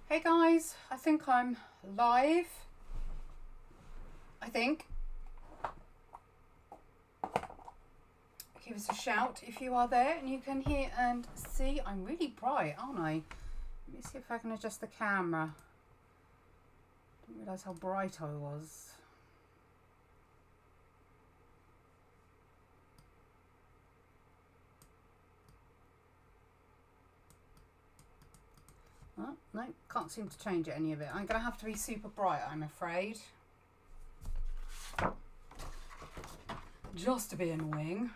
Hey guys, I think I'm live. I think. Give us a shout if you are there and you can hear and see. I'm really bright, aren't I? Let me see if I can adjust the camera. Didn't realise how bright I was. Oh, no, can't seem to change any of it. I'm going to have to be super bright, I'm afraid. Just to be annoying.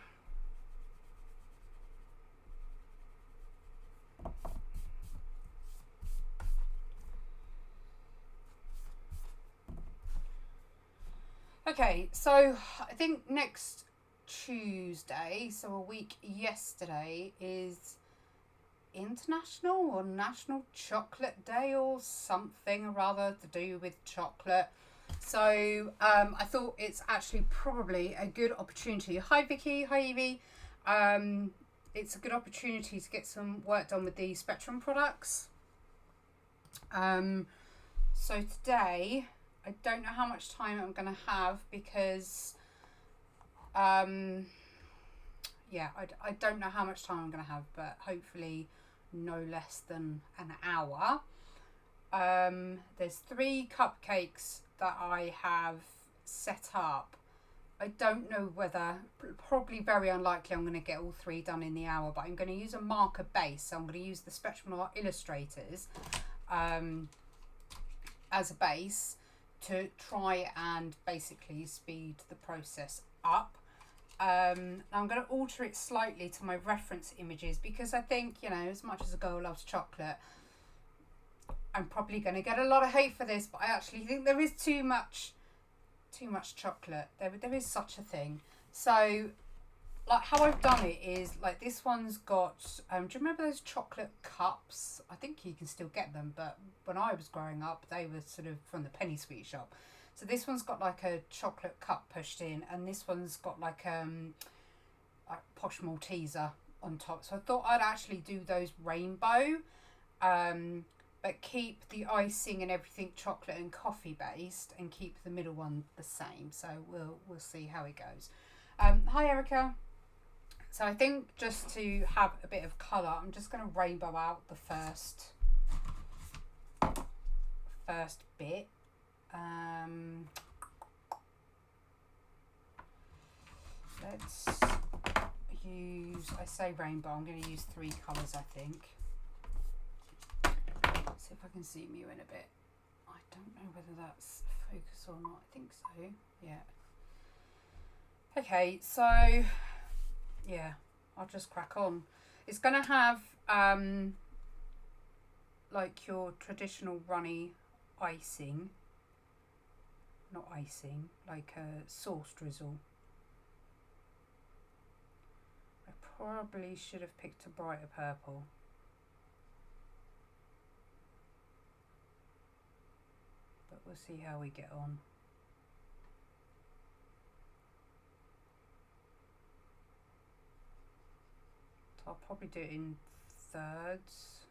Okay, so I think next Tuesday, so a week yesterday, is International or National Chocolate Day or something or other to do with chocolate. So I thought it's actually probably a good opportunity. Hi Vicky, hi Evie. It's a good opportunity to get some work done with the Spectrum products. So today, I don't know how much time I'm going to have because, yeah, I don't know how much time I'm going to have, but hopefully no less than an hour. There's 3 cupcakes that I have set up. I don't know whether, probably very unlikely I'm going to get all 3 done in the hour, but I'm going to use a marker base. So I'm going to use the Spectrum Noir Illustrators as a base to try and basically speed the process up. I'm going to alter it slightly to my reference images because I think, you know, as much as a girl loves chocolate, I'm probably going to get a lot of hate for this, but I actually think there is too much chocolate. There is such a thing. So, like, how I've done it is, like, this one's got, do you remember those chocolate cups? I think you can still get them, but when I was growing up, they were sort of from the penny sweet shop. So this one's got like a chocolate cup pushed in, and this one's got like Posh Malteser on top. So I thought I'd actually do those rainbow, but keep the icing and everything chocolate and coffee based, and keep the middle one the same. So we'll see how it goes. Hi Erica. So I think just to have a bit of colour, I'm just going to rainbow out the first bit. Let's use, I say rainbow, I'm going to use 3 colours I think. Let's see if I can zoom you in a bit. I don't know whether that's focus or not. I think so, yeah. Okay, so yeah, I'll just crack on. It's going to have like your traditional runny icing. Not icing, like a sauce drizzle. I probably should have picked a brighter purple. But we'll see how we get on. So I'll probably do it in thirds.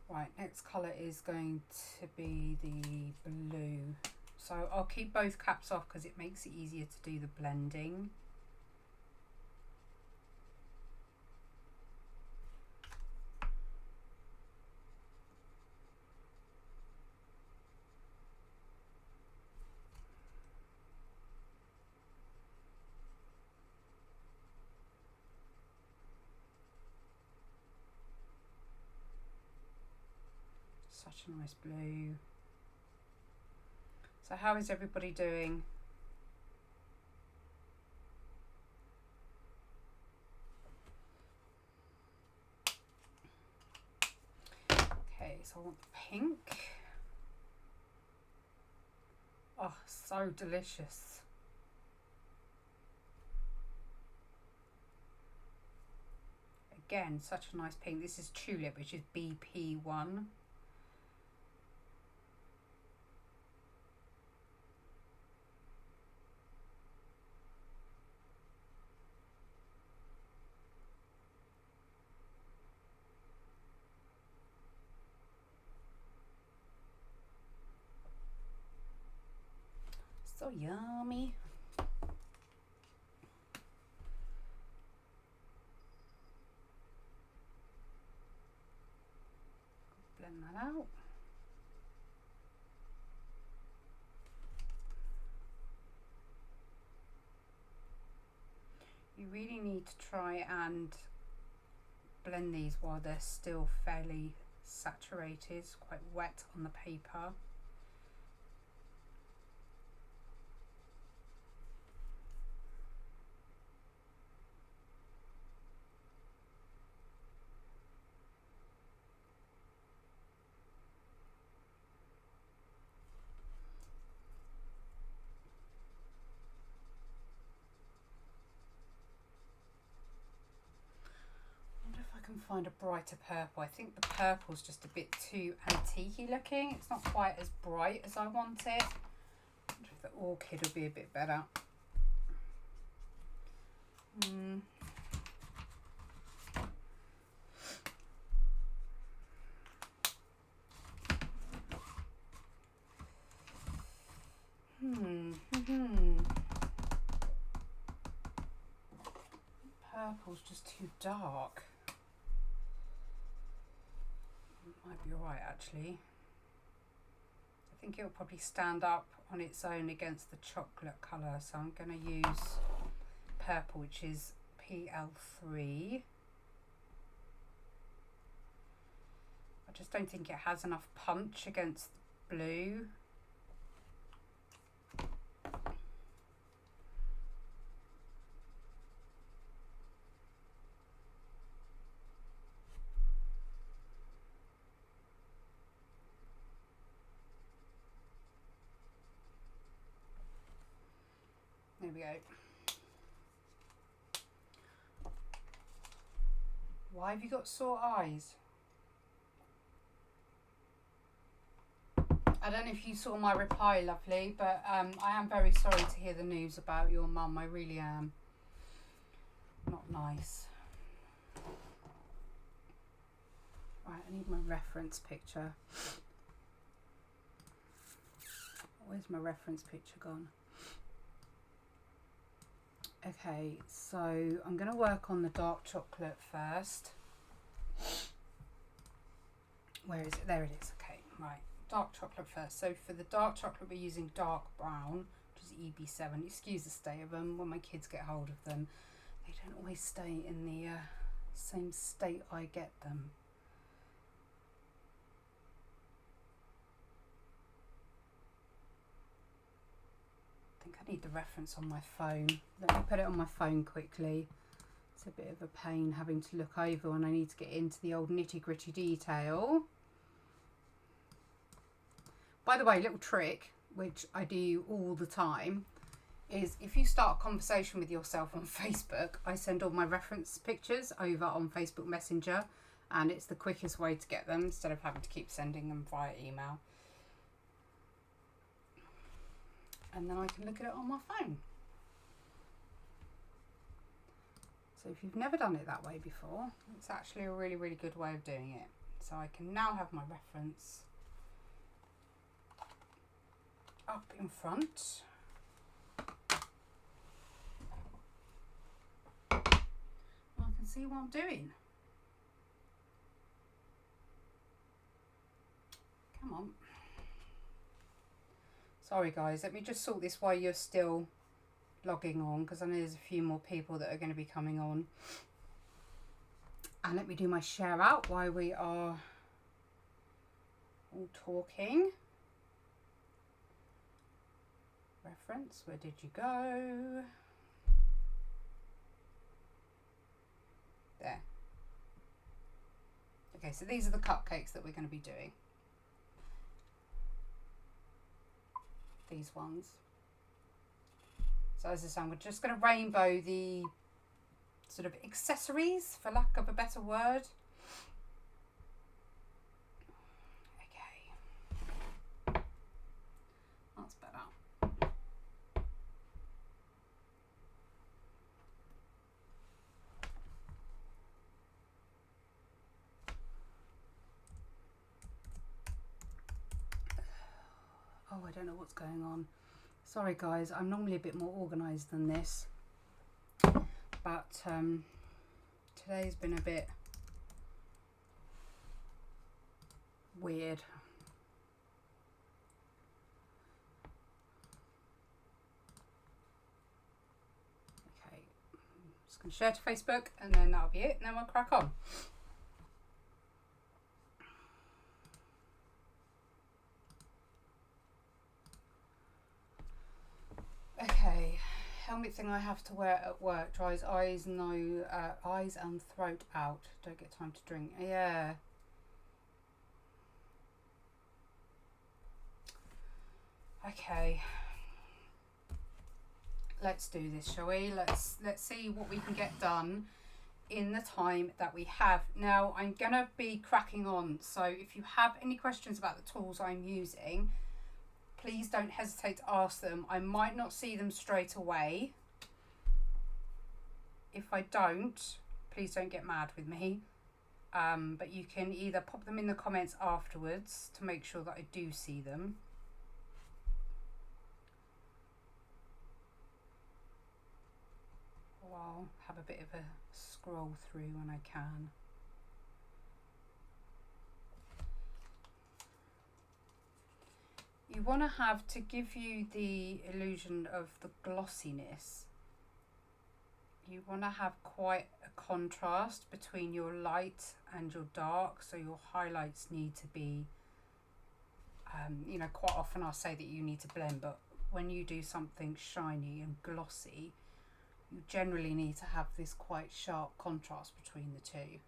Right, next colour is going to be the blue. So I'll keep both caps off because it makes it easier to do the blending. Such a nice blue. So how is everybody doing? Okay, so I want the pink. Oh, so delicious. Again, such a nice pink. This is Tulip, which is BP1. So yummy. Blend that out. You really need to try and blend these while they're still fairly saturated, quite wet on the paper. Find a brighter purple. I think the purple's just a bit too antique-y looking. It's not quite as bright as I want it. I wonder if the orchid will be a bit better. Purple's just too dark. Might be alright actually. I think it'll probably stand up on its own against the chocolate colour, so I'm going to use purple, which is PL3. I just don't think it has enough punch against the blue. There we go. Why have you got sore eyes? I don't know if you saw my reply, lovely, but I am very sorry to hear the news about your mum. I really am. Not nice. Right, I need my reference picture. Where's my reference picture gone? Okay, so I'm going to work on the dark chocolate first. Where is it? There it is. Okay, right. Dark chocolate first. So for the dark chocolate, we're using dark brown, which is EB7. Excuse the state of them. When my kids get hold of them, they don't always stay in the same state I get them. I need the reference on my phone. Let me put it on my phone quickly. It's a bit of a pain having to look over when I need to get into the old nitty-gritty detail. By the way, little trick, which I do all the time, is if you start a conversation with yourself on Facebook, I send all my reference pictures over on Facebook Messenger, and it's the quickest way to get them instead of having to keep sending them via email. And then I can look at it on my phone. So if you've never done it that way before, it's actually a really, really good way of doing it. So I can now have my reference up in front. I can see what I'm doing. Come on. Sorry guys, let me just sort this while you're still logging on, because I know there's a few more people that are going to be coming on. And let me do my share out while we are all talking. Reference, where did you go? There. Okay, so these are the cupcakes that we're going to be doing. These ones. So as I say, we're just going to rainbow the sort of accessories, for lack of a better word. Okay. That's better. Oh, I don't know what's going on. Sorry guys, I'm normally a bit more organised than this, but today's been a bit weird. Okay, I'm just going to share to Facebook and then that'll be it, and then we'll crack on. Okay, helmet thing I have to wear at work dries eyes and throat out. Don't get time to drink. Yeah. Okay. Let's do this, shall we? Let's see what we can get done in the time that we have. Now, I'm gonna be cracking on, so if you have any questions about the tools I'm using, please don't hesitate to ask them. I might not see them straight away. If I don't, please don't get mad with me. But you can either pop them in the comments afterwards to make sure that I do see them. Or I'll have a bit of a scroll through when I can. You want to have, to give you the illusion of the glossiness, you want to have quite a contrast between your light and your dark, so your highlights need to be, you know, quite often I'll say that you need to blend, but when you do something shiny and glossy, you generally need to have this quite sharp contrast between the two.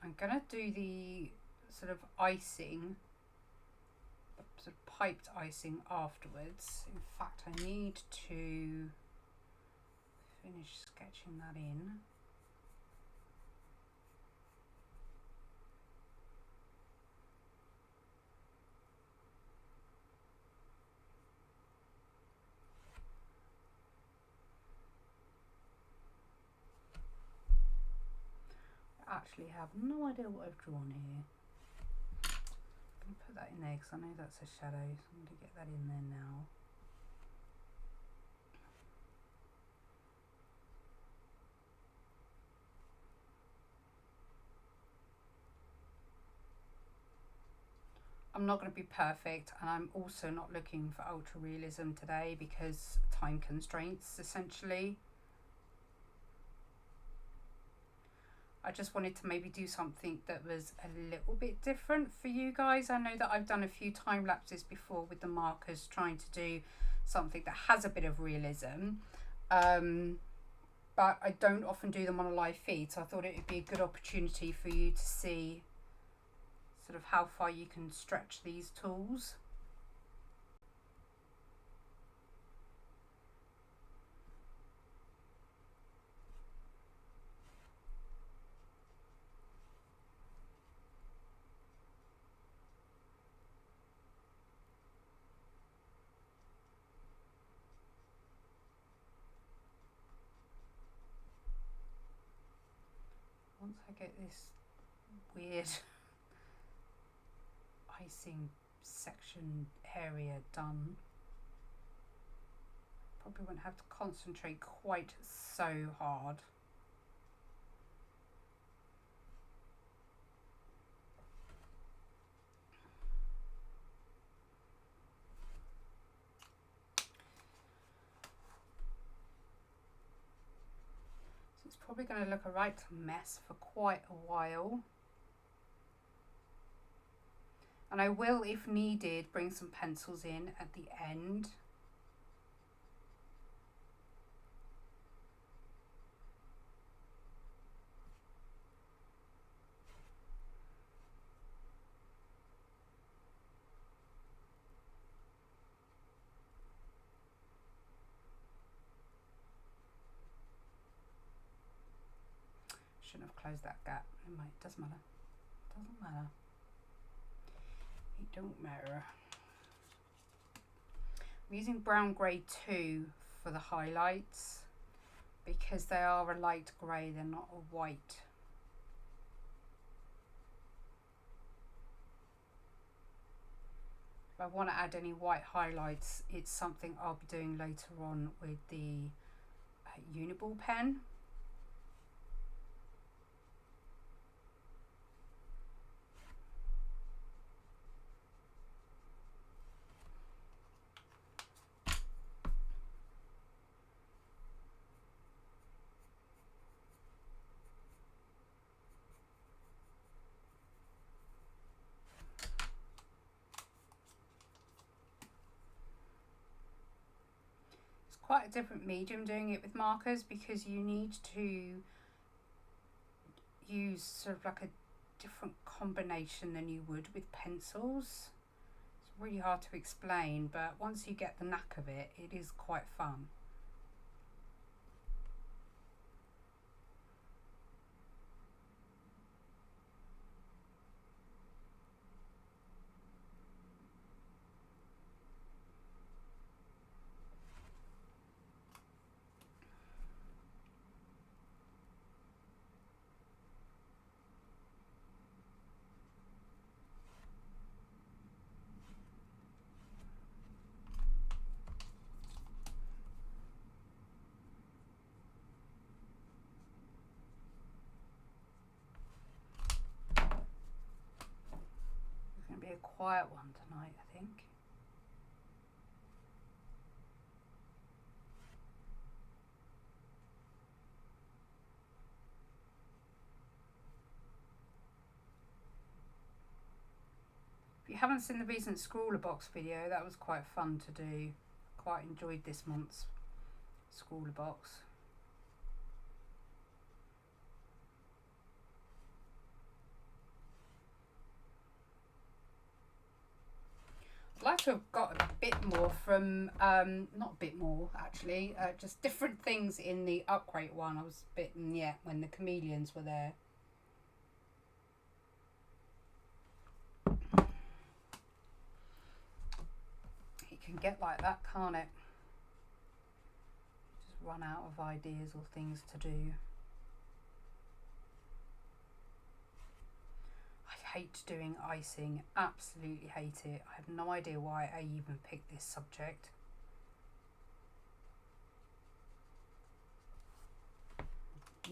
I'm going to do the sort of icing, sort of piped icing afterwards. In fact, I need to finish sketching that in. Actually have no idea what I've drawn here. I'm going to put that in there because I know that's a shadow, so I'm going to get that in there now. I'm not going to be perfect, and I'm also not looking for ultra realism today because time constraints essentially. I just wanted to maybe do something that was a little bit different for you guys. I know that I've done a few time lapses before with the markers, trying to do something that has a bit of realism, but I don't often do them on a live feed, so I thought it would be a good opportunity for you to see sort of how far you can stretch these tools. Once I get this weird icing section area done, probably won't have to concentrate quite so hard. It's probably going to look a right mess for quite a while, and I will, if needed, bring some pencils in at the end. Shouldn't have closed that gap. It doesn't matter. Doesn't matter. It don't matter. I'm using brown grey 2 for the highlights because they are a light grey, they're not a white. If I want to add any white highlights, it's something I'll be doing later on with the Uniball pen. Quite a different medium doing it with markers because you need to use sort of like a different combination than you would with pencils. It's really hard to explain, but once you get the knack of it, it is quite fun. A quiet one tonight, I think. If you haven't seen the recent Scrawler Box video, that was quite fun to do. Quite enjoyed this month's Scrawler Box. I'd like to have got a bit more from, not a bit more actually, just different things in the upgrade one. I was a bit, yeah, when the chameleons were there. It can get like that, can't it? Just run out of ideas or things to do. I hate doing icing, absolutely hate it. I have no idea why I even picked this subject.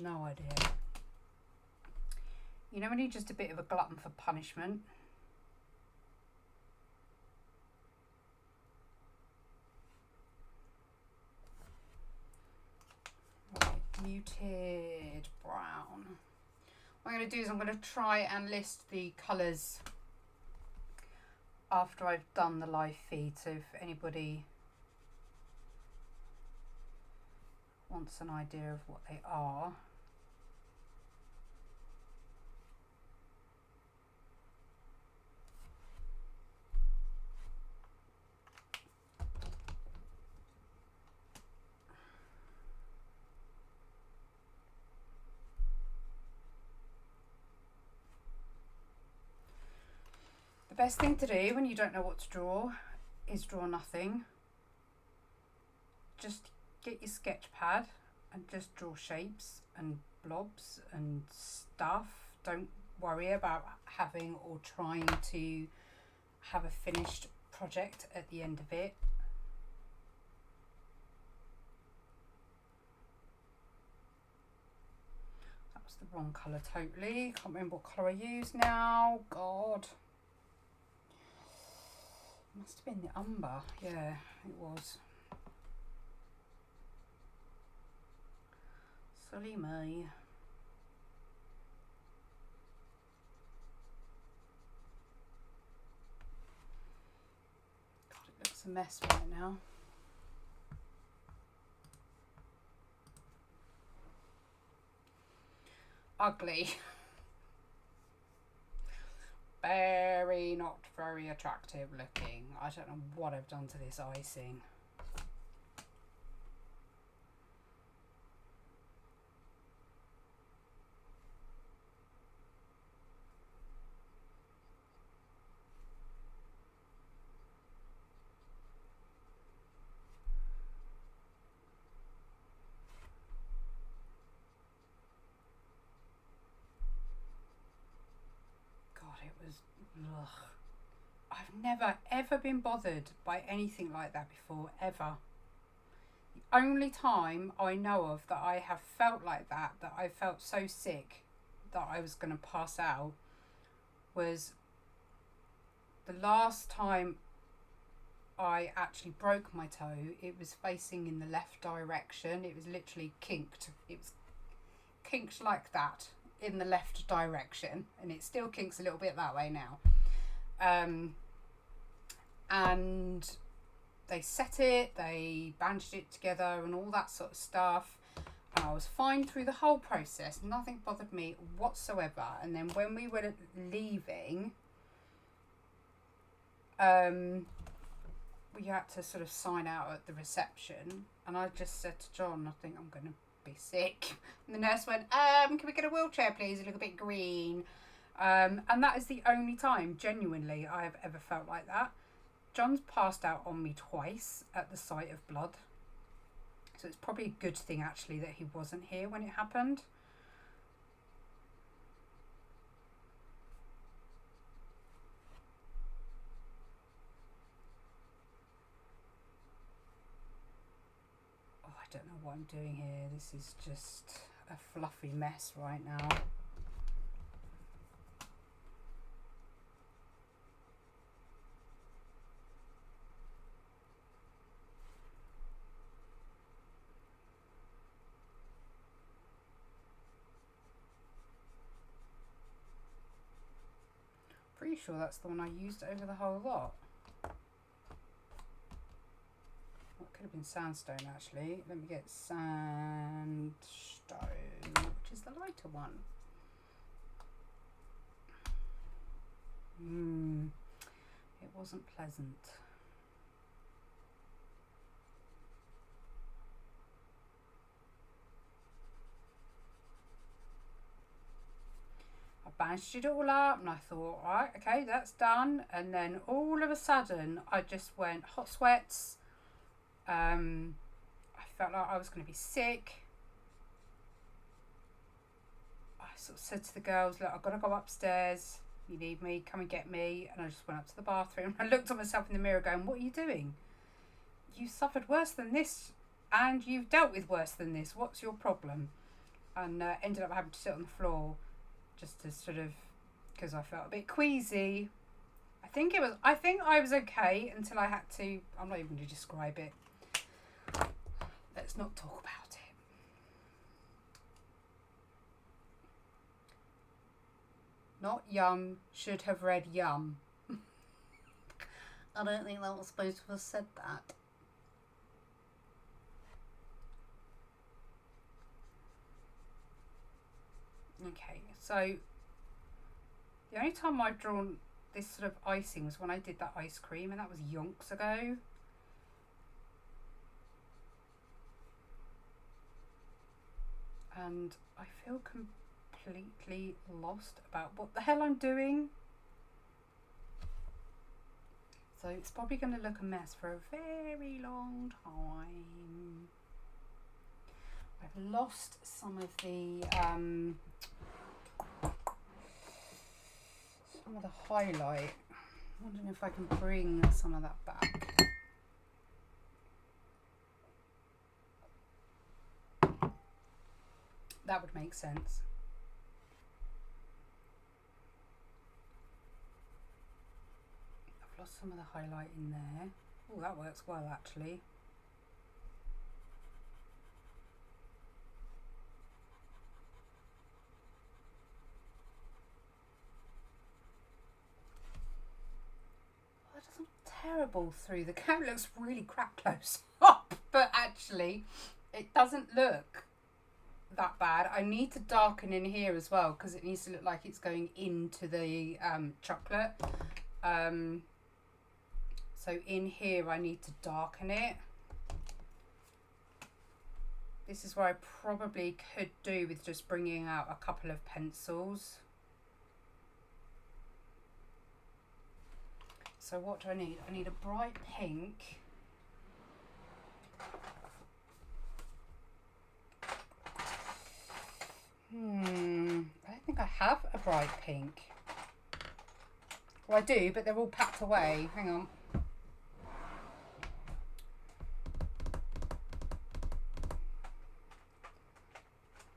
No idea. You know when you're just a bit of a glutton for punishment? Right, muted brown. What I'm going to do is I'm going to try and list the colours after I've done the live feed, so if anybody wants an idea of what they are. The best thing to do when you don't know what to draw is draw nothing. Just get your sketch pad and just draw shapes and blobs and stuff. Don't worry about having or trying to have a finished project at the end of it. That was the wrong colour totally. Can't remember what colour I used now. God. Must have been the umber. Yeah, it was. Silly me. God, it looks a mess right now. Ugly. Not very attractive looking. I don't know what I've done to this icing. was, ugh. I've never ever been bothered by anything like that before, ever. The only time I know of that I have felt like that I felt so sick that I was going to pass out, was the last time I actually broke my toe. It was facing in the left direction. It was literally kinked. It was kinked like that in the left direction, and it still kinks a little bit that way now. And they set it, they bandaged it together and all that sort of stuff. And I was fine through the whole process. Nothing bothered me whatsoever. And then when we were leaving, we had to sort of sign out at the reception. And I just said to John, I think I'm going to be sick. And the nurse went, can we get a wheelchair, please? You look a bit green. And that is the only time, genuinely, I have ever felt like that. John's passed out on me twice at the sight of blood. So it's probably a good thing, actually, that he wasn't here when it happened. Oh, I don't know what I'm doing here. This is just a fluffy mess right now. Pretty sure that's the one I used over the whole lot. Well, it could have been sandstone, actually. Let me get sandstone, which is the lighter one. It wasn't pleasant. Bandaged it all up and I thought, right, okay, that's done. And then all of a sudden I just went hot sweats. I felt like I was going to be sick. I sort of said to the girls, look, I've got to go upstairs. You need me, come and get me. And I just went up to the bathroom. I looked at myself in the mirror going, what are you doing? You suffered worse than this and you've dealt with worse than this. What's your problem? And ended up having to sit on the floor. Just to sort of, because I felt a bit queasy. I think I was okay until I had to, I'm not even going to describe it. Let's not talk about it. Not yum, should have read yum. I don't think that was supposed to have said that. Okay, so the only time I've drawn this sort of icing was when I did that ice cream, and that was yonks ago. And I feel completely lost about what the hell I'm doing. So it's probably going to look a mess for a very long time. I've lost some of the highlight. I'm wondering if I can bring some of that back. That would make sense. I've lost some of the highlight in there. Oh, that works well, actually. Terrible through the camera. It looks really crap close up, but actually it doesn't look that bad. I need to darken in here as well because it needs to look like it's going into the chocolate. So in here I need to darken it. This is where I probably could do with just bringing out a couple of pencils. So what do I need? I need a bright pink. I don't think I have a bright pink. Well, I do, but they're all packed away. Hang on.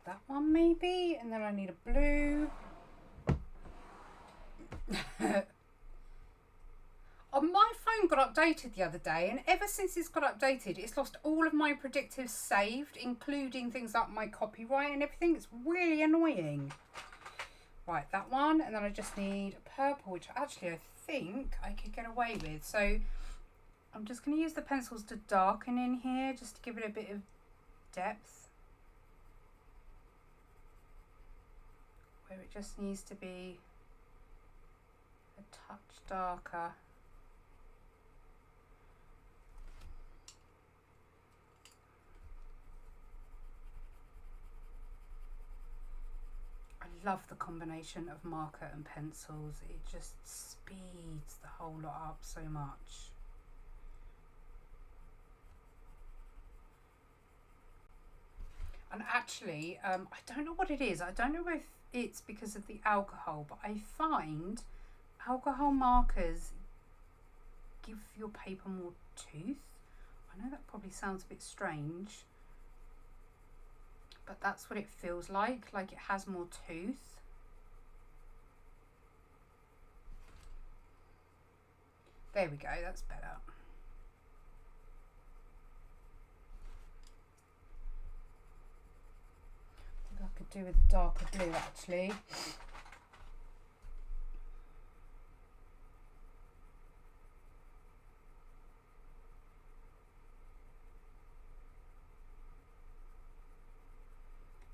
That one maybe, and then I need a blue. Oh, my phone got updated the other day, and ever since it's got updated, it's lost all of my predictives saved, including things like my copyright and everything. It's really annoying. Right, that one, and then I just need purple, which actually I think I could get away with. So I'm just going to use the pencils to darken in here, just to give it a bit of depth. Where it just needs to be a touch darker. I love the combination of marker and pencils. It just speeds the whole lot up so much. And actually, I don't know what it is. I don't know if it's because of the alcohol, but I find alcohol markers give your paper more tooth. I know that probably sounds a bit strange, but that's what it feels like it has more tooth. There we go, that's better. I think I could do with a darker blue actually.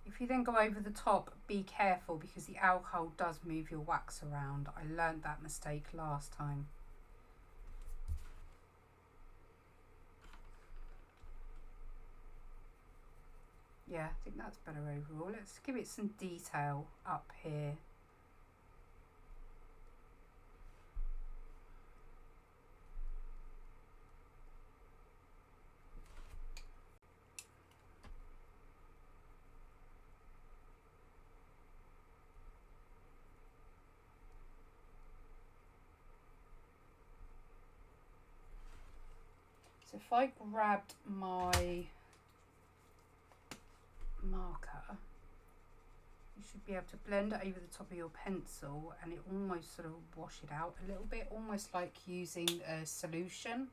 If you then go over the top, be careful because the alcohol does move your wax around. I learned that mistake last time. Yeah, I think that's better overall. Let's give it some detail up here. So if I grabbed my marker, you should be able to blend it over the top of your pencil and it almost sort of wash it out a little bit, almost like using a solution.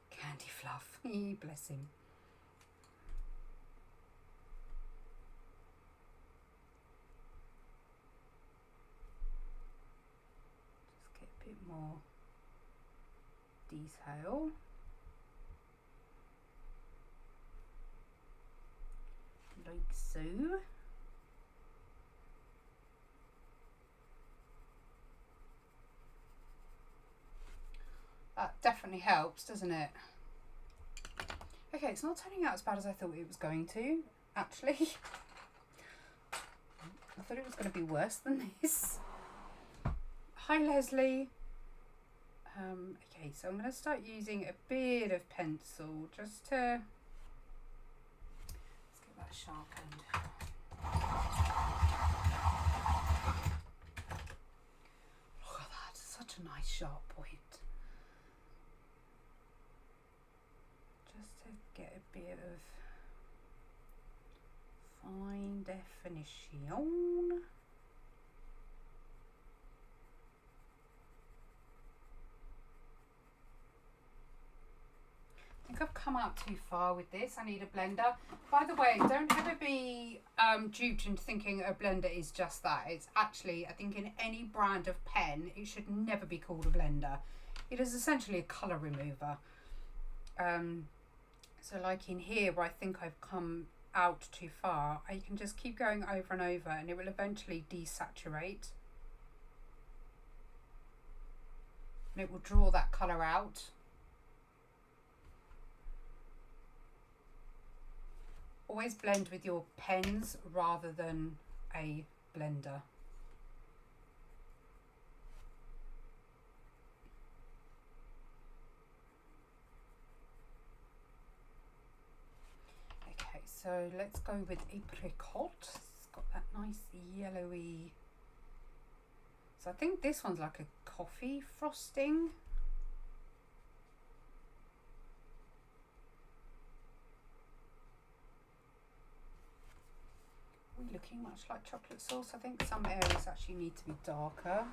Candy fluff, bless him. Just get a bit more detail. Like so. That definitely helps, doesn't it? Okay, it's not turning out as bad as I thought it was going to, actually. I thought it was going to be worse than this. Hi, Leslie. Okay, so I'm going to start using a bit of pencil just to... sharpened. Look at that, such a nice sharp point. Just to get a bit of fine definition. I think I've come out too far with this. I need a blender. By the way, don't ever be duped into thinking a blender is just that. It's actually, I think in any brand of pen, it should never be called a blender. It is essentially a colour remover. So like in here where I think I've come out too far, I can just keep going over and over and it will eventually desaturate. And it will draw that colour out. Always blend with your pens rather than a blender. Okay, so let's go with Apricot. got that nice yellowy. So I think this one's like a coffee frosting. We're looking much like chocolate sauce. I think some areas actually need to be darker.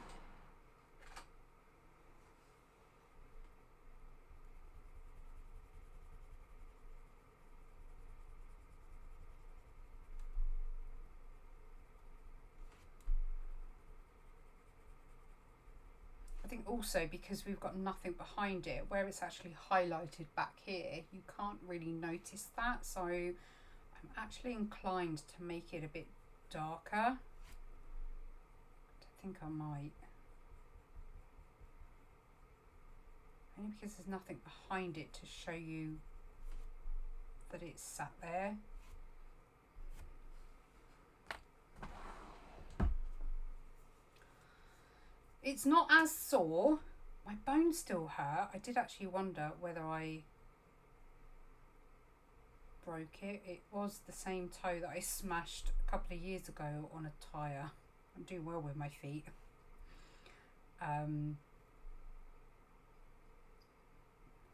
I think also because we've got nothing behind it, where it's actually highlighted back here, you can't really notice that. So I'm actually inclined to make it a bit darker. I think I might. Only because there's nothing behind it to show you that it's sat there. It's not as sore. My bones still hurt. I did actually wonder whether I broke it. It was the same toe that I smashed a couple of years ago on a tyre. I'm doing well with my feet.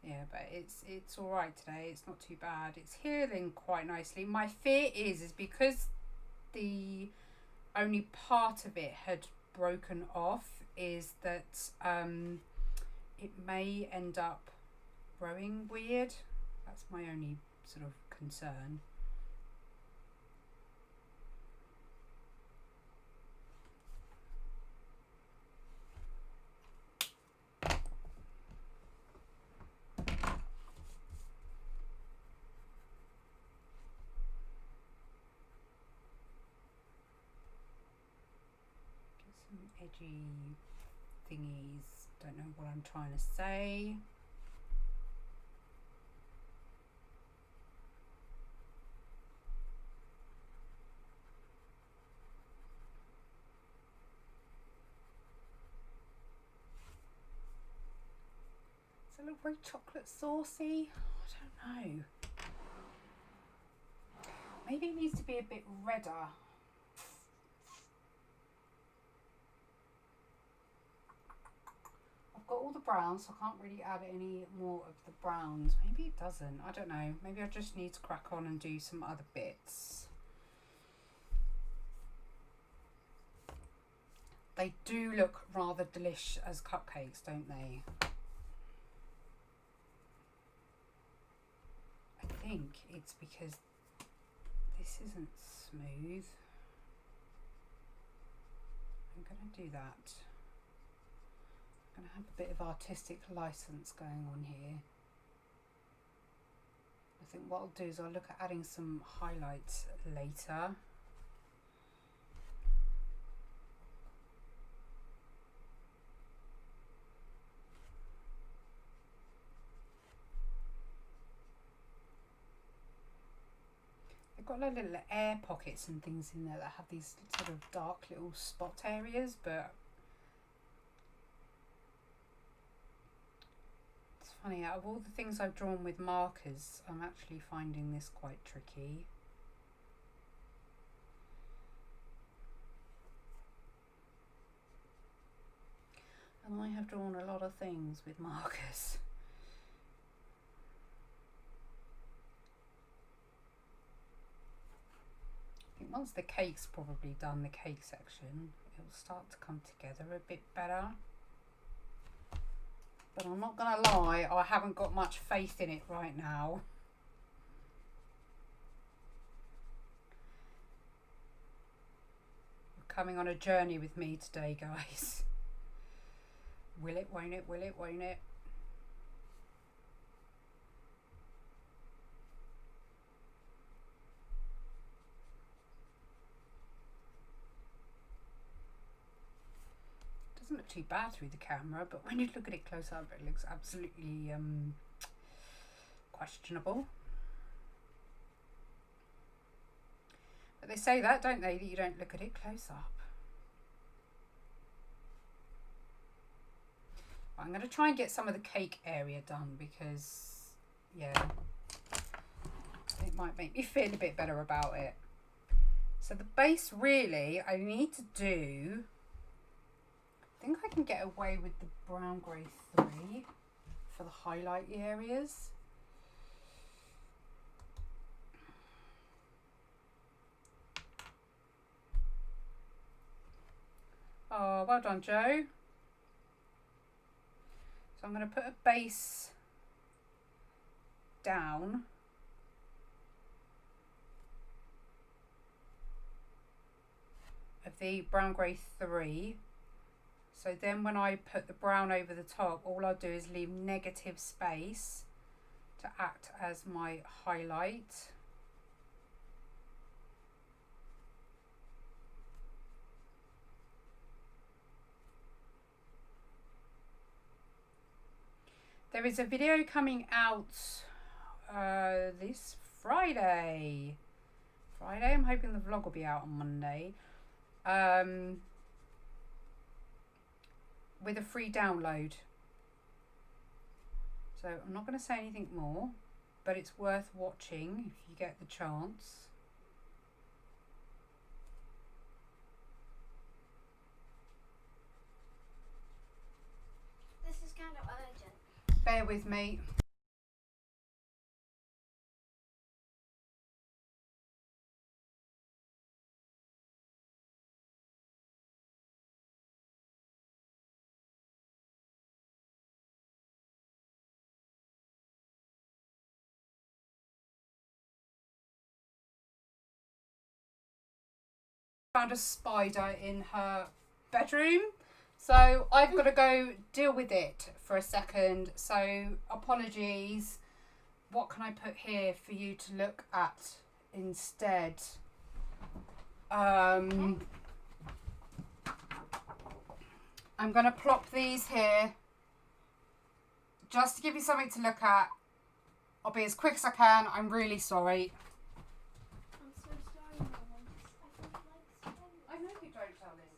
Yeah, but it's all right today. It's not too bad. It's healing quite nicely. My fear is because the only part of it had broken off, is that it may end up growing weird. That's my only sort of concern. Get some edgy thingies. Don't know what I'm trying to say. Does it look very chocolate saucy? I don't know. Maybe it needs to be a bit redder. I've got all the browns, so I can't really add any more of the browns. Maybe it doesn't. I don't know. Maybe I just need to crack on and do some other bits. They do look rather delish as cupcakes, don't they? I think it's because this isn't smooth. I'm going to do that. I'm going to have a bit of artistic license going on here. I think what I'll do is I'll look at adding some highlights later. They've got like little air pockets and things in there that have these sort of dark little spot areas, but it's funny, out of all the things I've drawn with markers, I'm actually finding this quite tricky. And I have drawn a lot of things with markers. I think once the cake's probably done, the cake section, it'll start to come together a bit better. But I'm not going to lie, I haven't got much faith in it right now. You're coming on a journey with me today, guys. Will it, won't it, will it, won't it? Doesn't look too bad through the camera, but when you look at it close up, it looks absolutely questionable. But they say that, don't they, that you don't look at it close up. I'm going to try and get some of the cake area done because, yeah, it might make me feel a bit better about it. So the base really, I need to do, I think I can get away with the brown grey 3 for the highlight areas. Oh, well done, Joe. So I'm going to put a base down. Of the brown grey 3. So then when I put the brown over the top, all I'll do is leave negative space to act as my highlight. There is a video coming out this Friday. I'm hoping the vlog will be out on Monday. With a free download. So I'm not going to say anything more, but it's worth watching if you get the chance. This is kind of urgent. Bear with me. Found a spider in her bedroom, so I've got to go deal with it for a second, so apologies. What can I put here for you to look at instead? I'm going to plop these here just to give you something to look at. I'll be as quick as I can. I'm really sorry. I know you don't, darling.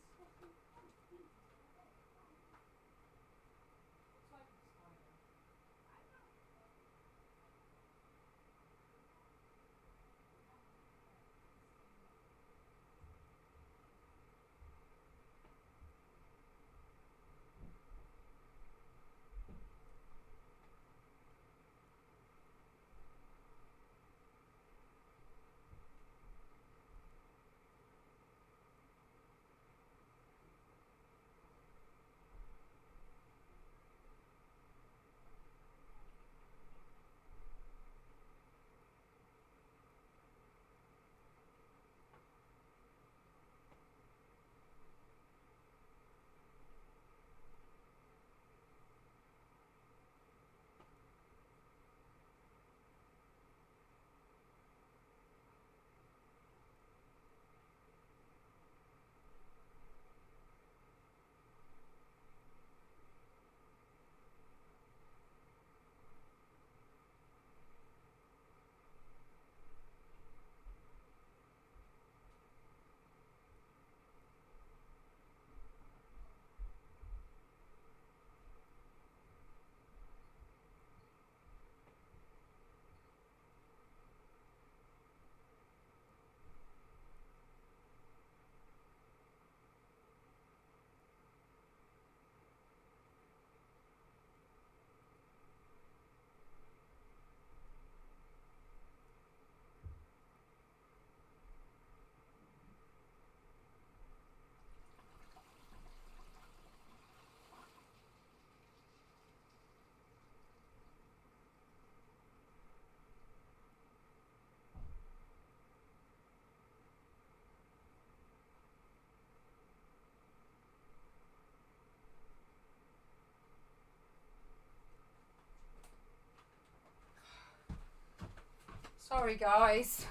Sorry, guys.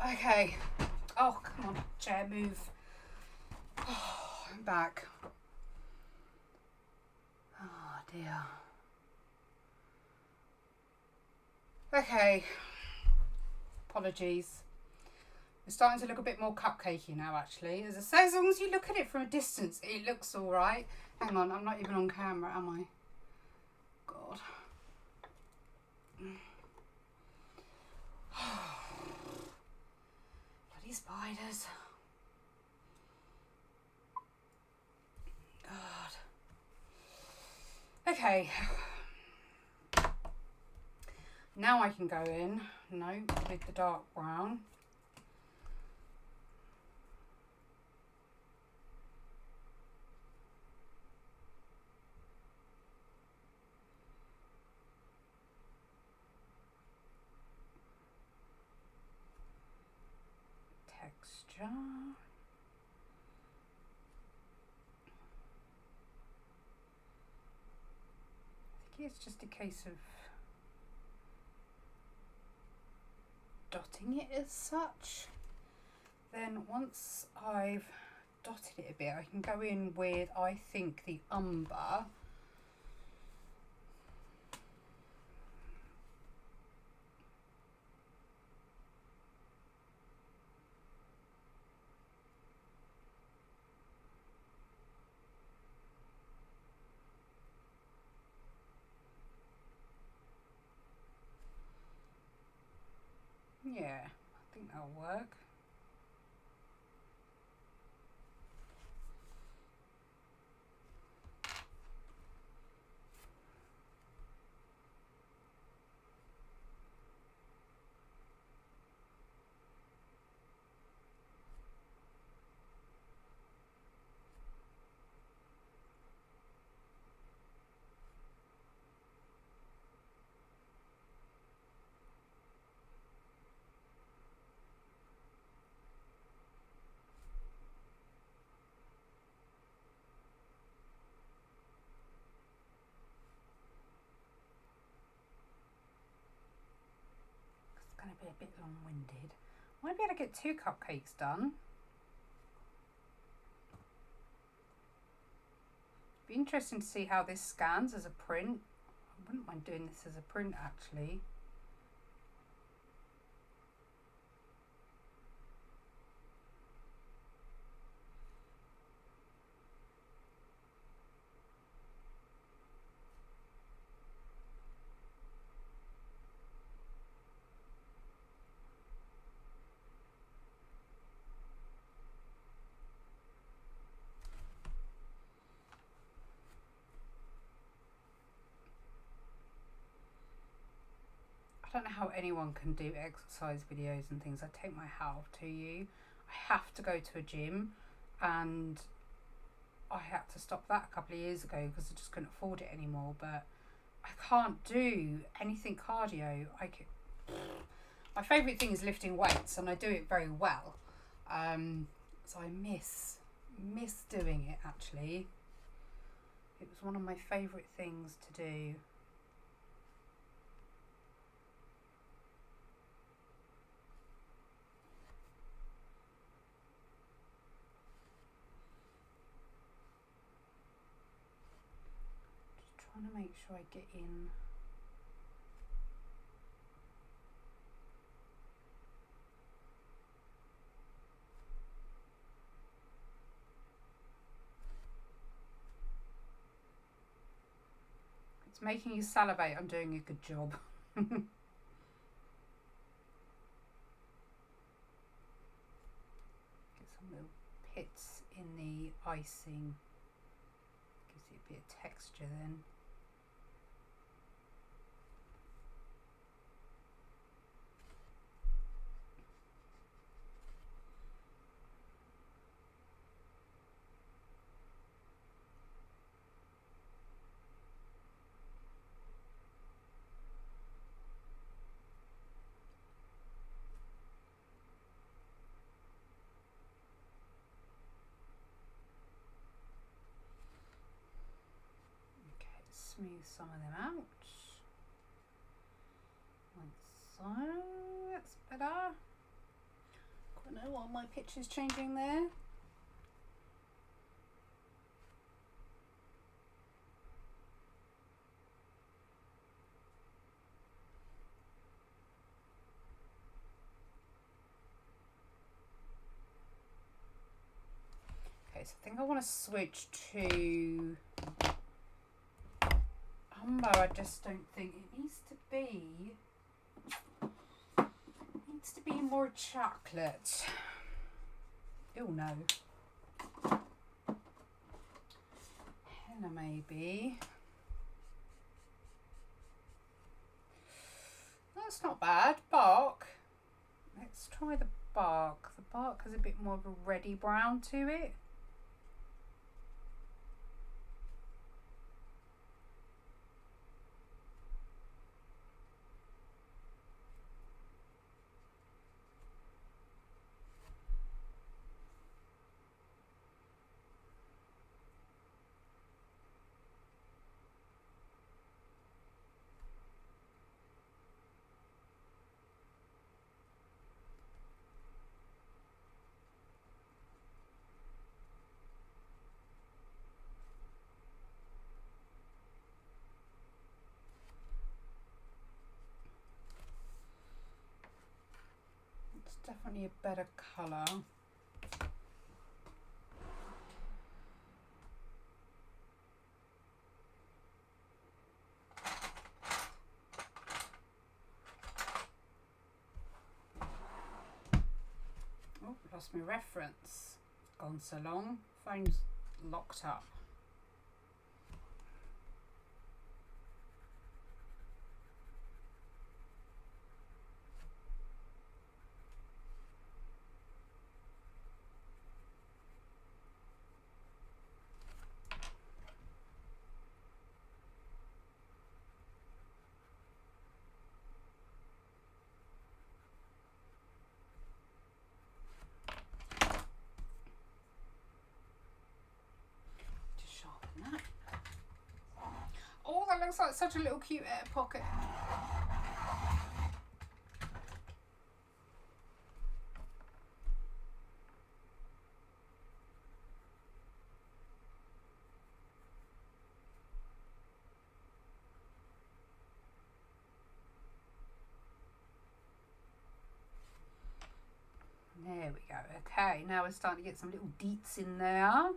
Okay. Oh, come on, chair, move. Oh, I'm back. Oh, dear. Okay. Apologies. It's starting to look a bit more cupcakey now, actually. As I say, as long as you look at it from a distance, it looks all right. Hang on, I'm not even on camera, am I? God. spiders. God. Okay. Now I can go in, with the dark brown. Texture. I think it's just a case of dotting it as such. Then once I've dotted it a bit, I can go in with, I think, the umber. Yeah, I think that'll work. Going to be a bit long-winded. I might be able to get 2 cupcakes done. Be interesting to see how this scans as a print. I wouldn't mind doing this as a print actually. I don't know how anyone can do exercise videos and things. I take my hat off to you. I have to go to a gym, and I had to stop that a couple of years ago because I just couldn't afford it anymore. But I can't do anything cardio. My favourite thing is lifting weights, and I do it very well. So I miss doing it actually. It was one of my favourite things to do. Trying to make sure I get in. It's making you salivate. I'm doing a good job. Get some little pits in the icing. Gives it a bit of texture then. Smooth some of them out, like so. That's better. I don't know why my picture's changing there. Okay, so I think I want to switch to umber. I just don't think it needs to be. It needs to be more chocolate. Oh no. Henna maybe. That's not bad. Bark. Let's try the bark. The bark has a bit more of a reddy brown to it. Definitely a better colour. Oh, lost my reference. Gone so long. Phone's locked up. Oh, that looks like such a little cute air pocket. There we go. Okay, now we're starting to get some little deets in there.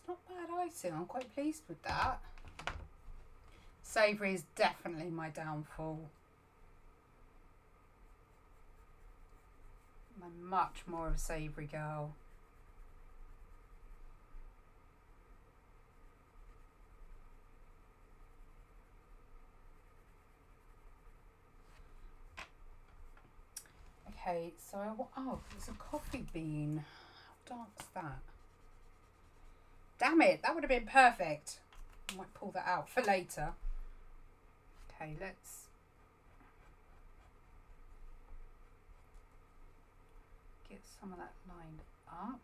Not bad icing, I'm quite pleased with that. Savoury is definitely my downfall. I'm much more of a savoury girl. Okay, so oh, it's a coffee bean. How dark's that? Damn it, that would have been perfect. I might pull that out for later. Okay, let's get some of that lined up.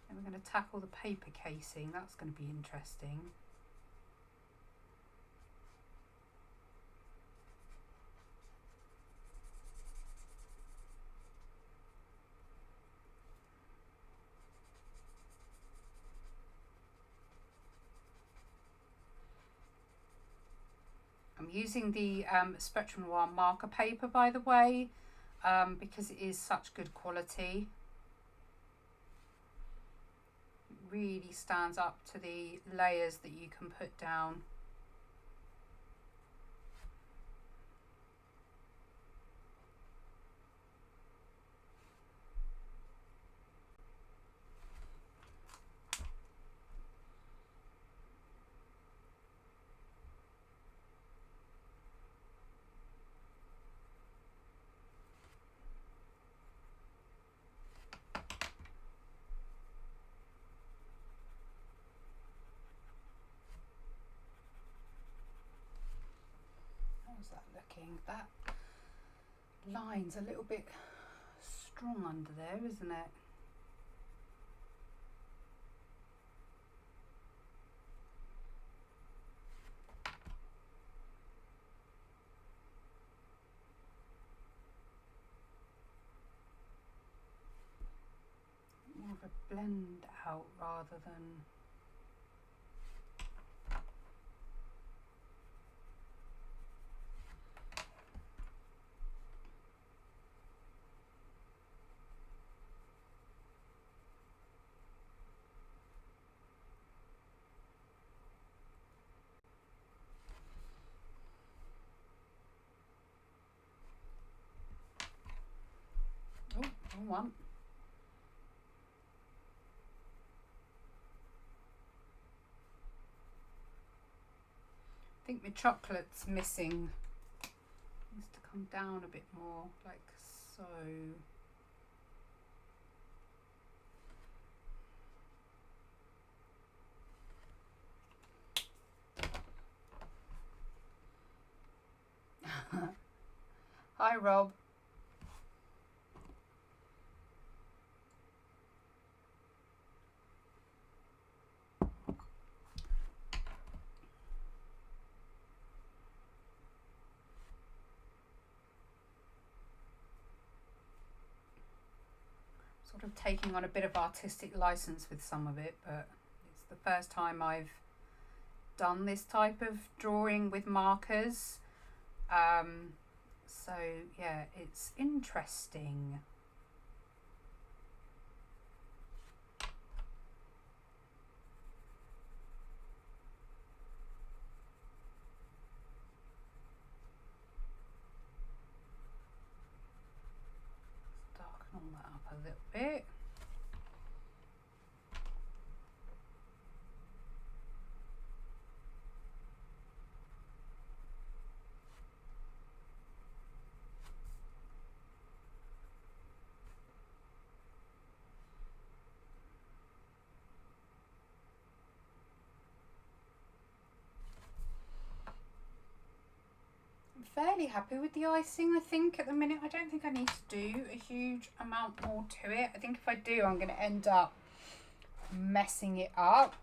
And we're going to tackle the paper casing. That's going to be interesting. I'm using the Spectrum Noir marker paper, by the way, because it is such good quality. It really stands up to the layers that you can put down. thinking that line's a little bit strong under there, isn't it? More of a blend out rather than one. I think my chocolate's missing. Needs to come down a bit more, like so. Hi, Rob. Sort of taking on a bit of artistic license with some of it, but it's the first time I've done this type of drawing with markers. So yeah, it's interesting. Darken all that up a little bit. Fairly happy with the icing, I think, at the minute. I don't think I need to do a huge amount more to it. I think if I do, I'm going to end up messing it up.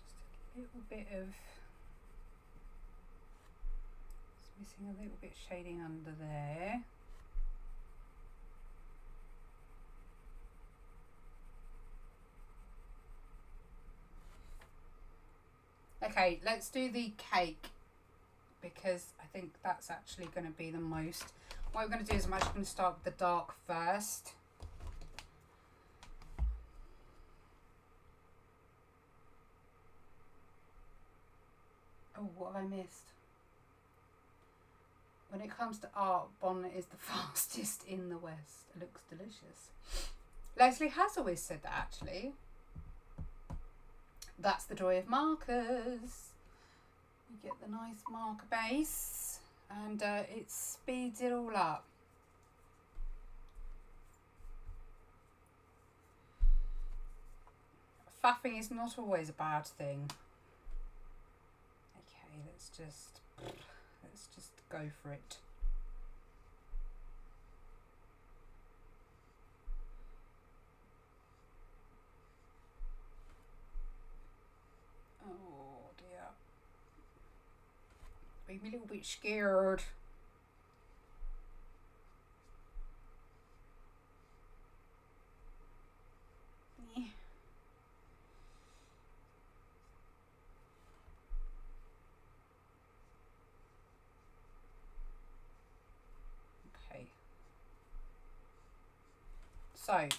Just a little bit of... Just missing a little bit shading under there. Okay, let's do the cake because I think that's actually going to be the most. What I'm going to do is I'm actually going to start with the dark first. Oh, what have I missed? When it comes to art, Bonnet is the fastest in the West. It looks delicious. Leslie has always said that, actually. That's the joy of markers. You get the nice marker base and it speeds it all up. Faffing is not always a bad thing. Okay, let's just go for it. Oh dear. Made me a little bit scared. Yeah. Okay. So, I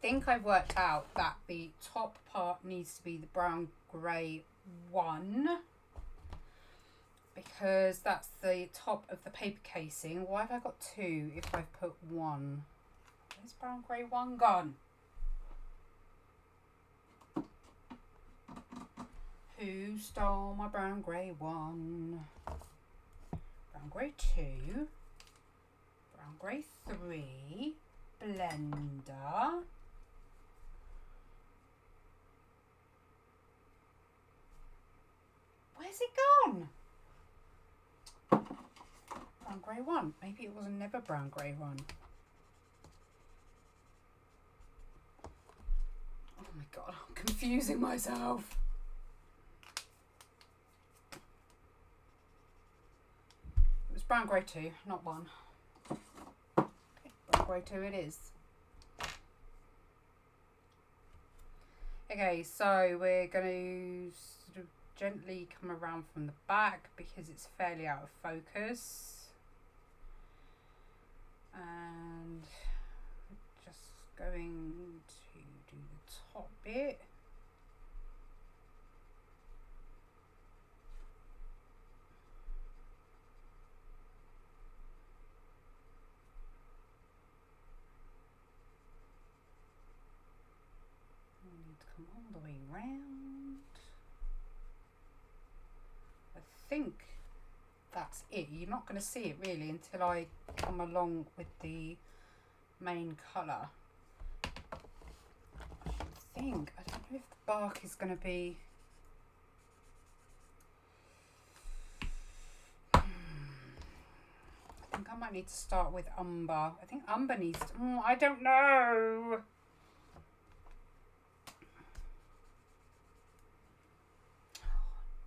think I've worked out that the top part needs to be the brown grey one because that's the top of the paper casing. Why have I got two if I've put one? Where's brown grey one gone? Who stole my brown grey one? Brown grey 2, brown grey 3, blender. Where's it gone? Brown grey one. Maybe it was never brown grey one. Oh my god, I'm confusing myself. It was brown grey 2, not 1. Okay, brown grey 2 it is. Okay, so we're going to sort of gently come around from the back because it's fairly out of focus. And we're just going to do the top bit. Come all the way round. I think that's it. You're not going to see it really until I come along with the main colour. I think, I don't know if the bark is going to be... I think I might need to start with umber. I think umber needs to... I don't know.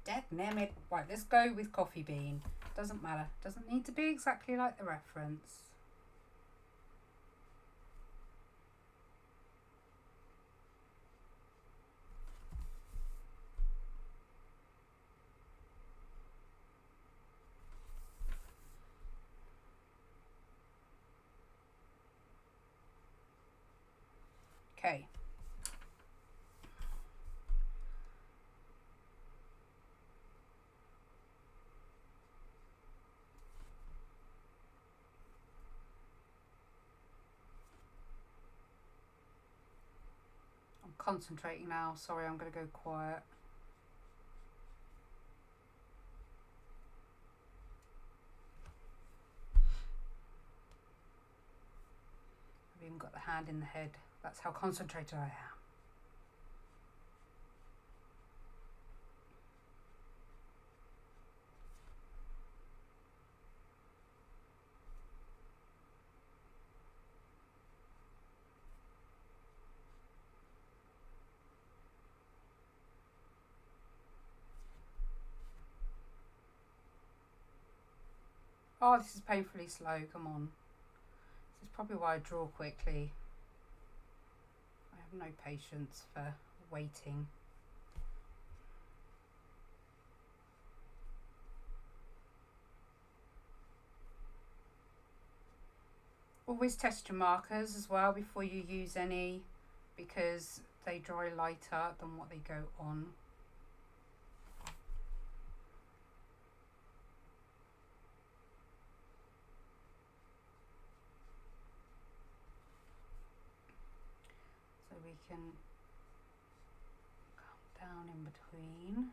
Dagnammit. Right, let's go with coffee bean. Doesn't matter. Doesn't need to be exactly like the reference. Okay. Concentrating now. Sorry, I'm going to go quiet. I've even got the hand in the head. That's how concentrated I am. Oh, this is painfully slow. Come on. This is probably why I draw quickly. I have no patience for waiting. Always test your markers as well before you use any, because they dry lighter than what they go on. We can come down in between.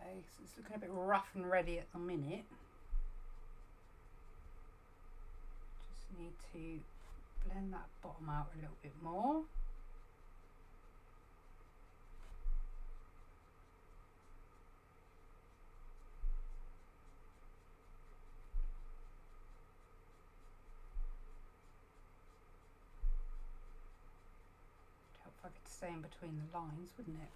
Okay, so it's looking a bit rough and ready at the minute. Just need to blend that bottom out a little bit more. It'd help if I could stay in between the lines, wouldn't it?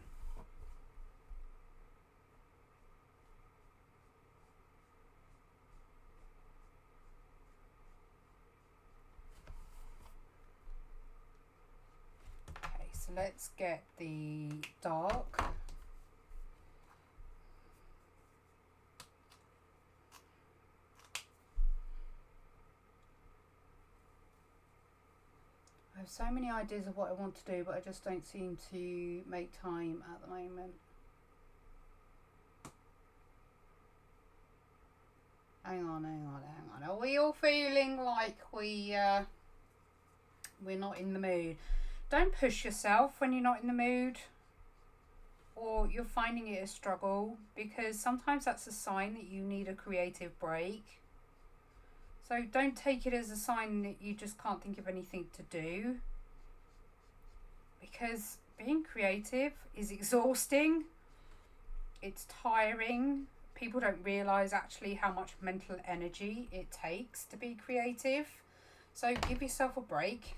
So let's get the dark. I have so many ideas of what I want to do, but I just don't seem to make time at the moment. Hang on. Are we all feeling like we're not in the mood? Don't push yourself when you're not in the mood. or you're finding it a struggle, because sometimes that's a sign that you need a creative break. So don't take it as a sign that you just can't think of anything to do, because being creative is exhausting, it's tiring. People don't realise actually how much mental energy it takes to be creative. So give yourself a break.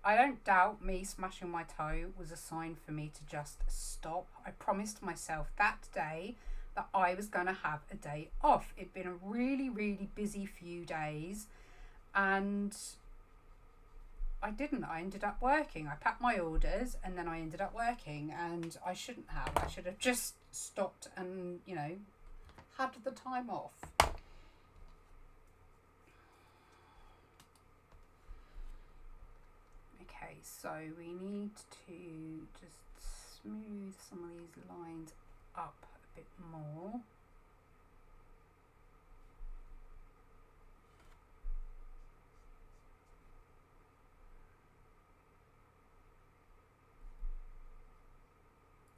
I don't doubt me smashing my toe was a sign for me to just stop. I promised myself that day that I was going to have a day off. It'd been a really, really busy few days, and I didn't. I ended up working. I packed my orders and then I ended up working, and I shouldn't have. I should have just stopped and, you know, had the time off. Okay, so we need to just smooth some of these lines up a bit more.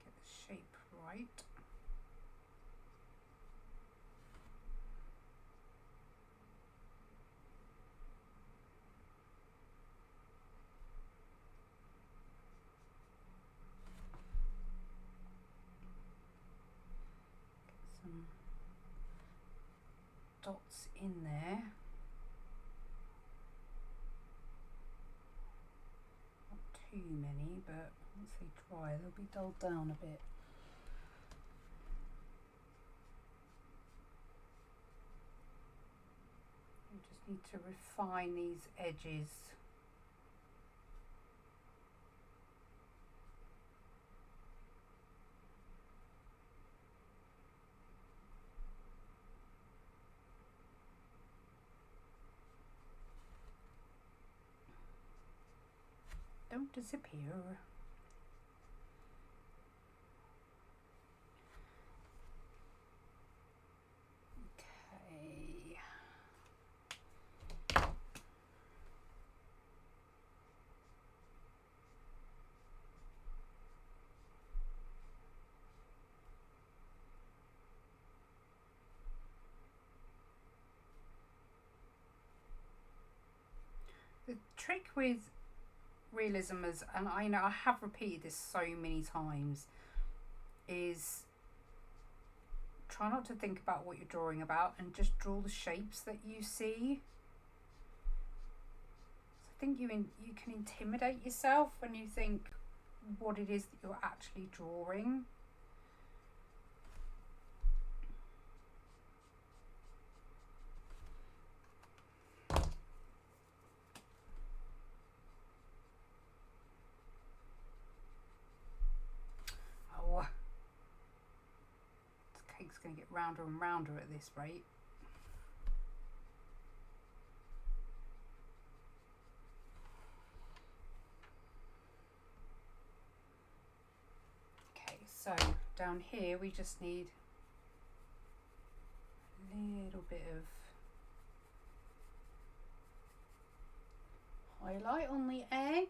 Get the shape right. Dots in there. Not too many, but once they dry, they'll be dulled down a bit. You just need to refine these edges. Don't disappear. Okay. The trick with realism is, and I know I have repeated this so many times, is try not to think about what you're drawing about and just draw the shapes that you see. So I think you can intimidate yourself when you think what it is that you're actually drawing. Cake's going to get rounder and rounder at this rate. Okay, so down here we just need a little bit of highlight on the edge.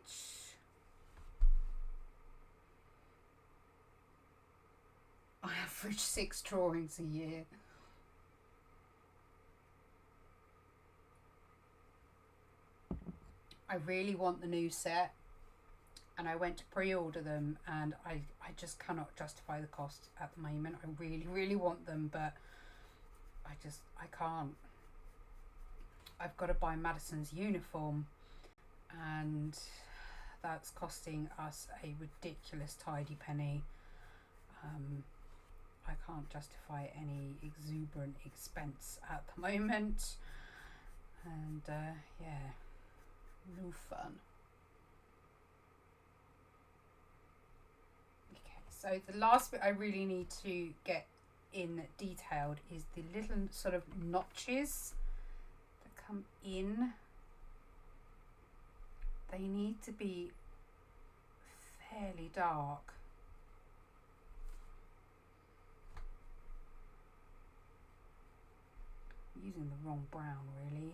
I average 6 drawings a year. I really want the new set, and I went to pre-order them, and I just cannot justify the cost at the moment. I really, really want them, but I can't. I've got to buy Madison's uniform, and that's costing us a ridiculous tidy penny. I can't justify any exuberant expense at the moment, and yeah, no fun. Okay, So the last bit I really need to get in detailed is the little sort of notches that come in. They need to be fairly dark. I'm using the wrong brown really.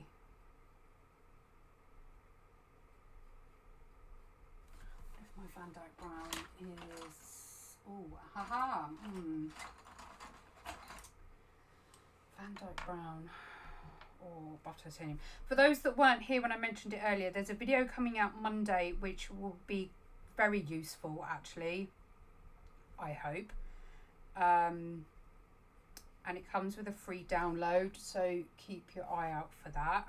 If my Van Dyke brown is, oh, haha, Van Dyke brown or butter titanium. For those that weren't here when I mentioned it earlier, there's a video coming out Monday which will be very useful actually, I hope. And it comes with a free download, so keep your eye out for that.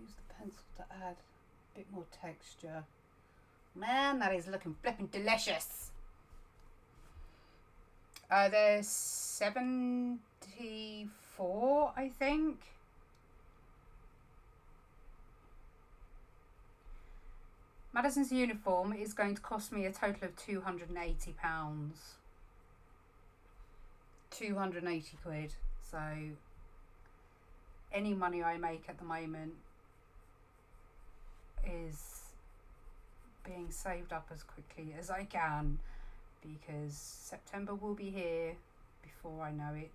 Use the pencil to add a bit more texture. Man, that is looking flipping delicious. There's 74, I think. Madison's uniform is going to cost me a total of £280. 280 quid. So any money I make at the moment is being saved up as quickly as I can, because September will be here before I know it.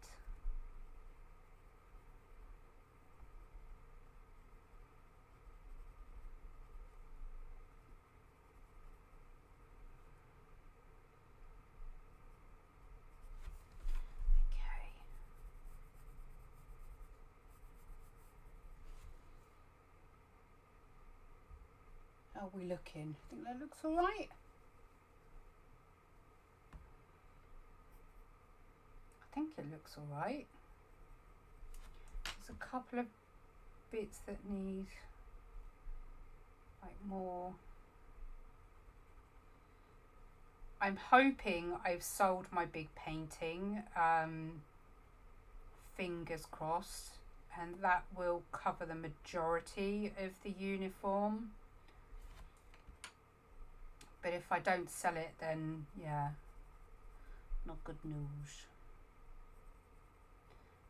How are we looking? I think that looks all right. I think it looks all right. There's a couple of bits that need like more. I'm hoping I've sold my big painting, fingers crossed, and that will cover the majority of the uniform. But if I don't sell it, then yeah, not good news.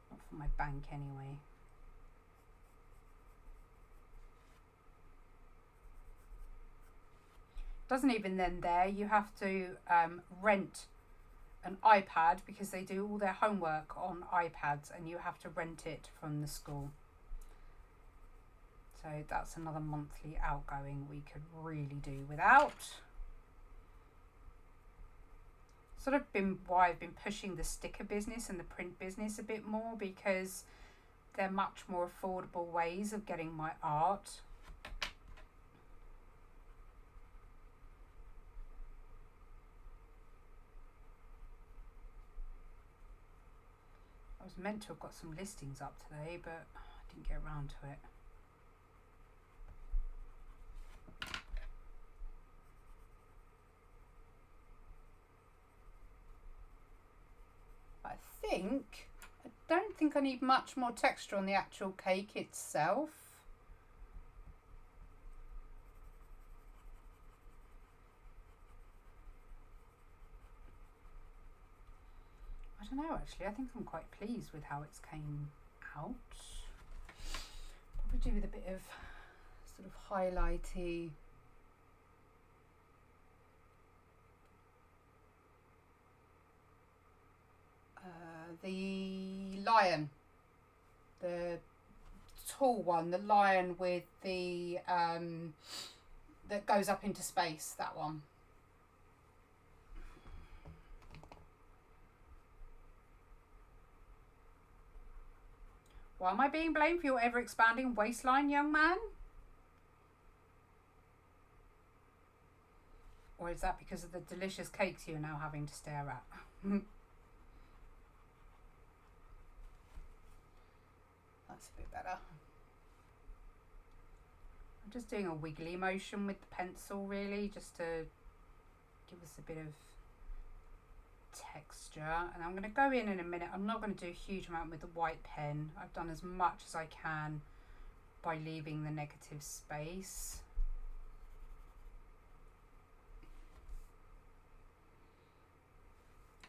Not for my bank anyway. Doesn't even end there. You have to rent an iPad, because they do all their homework on iPads and you have to rent it from the school. So that's another monthly outgoing we could really do without. Sort of been why I've been pushing the sticker business and the print business a bit more, because they're much more affordable ways of getting my art. I was meant to have got some listings up today, but I didn't get around to it. I don't think I need much more texture on the actual cake itself. I don't know actually, I think I'm quite pleased with how it's came out. Probably do with a bit of sort of highlighty. The lion, the tall one, the lion with the that goes up into space, that one. Why am I being blamed for your ever expanding waistline, young man? Or is that because of the delicious cakes you're now having to stare at? That's a bit better. I'm just doing a wiggly motion with the pencil, really, just to give us a bit of texture. And I'm going to go in a minute. I'm not going to do a huge amount with the white pen. I've done as much as I can by leaving the negative space.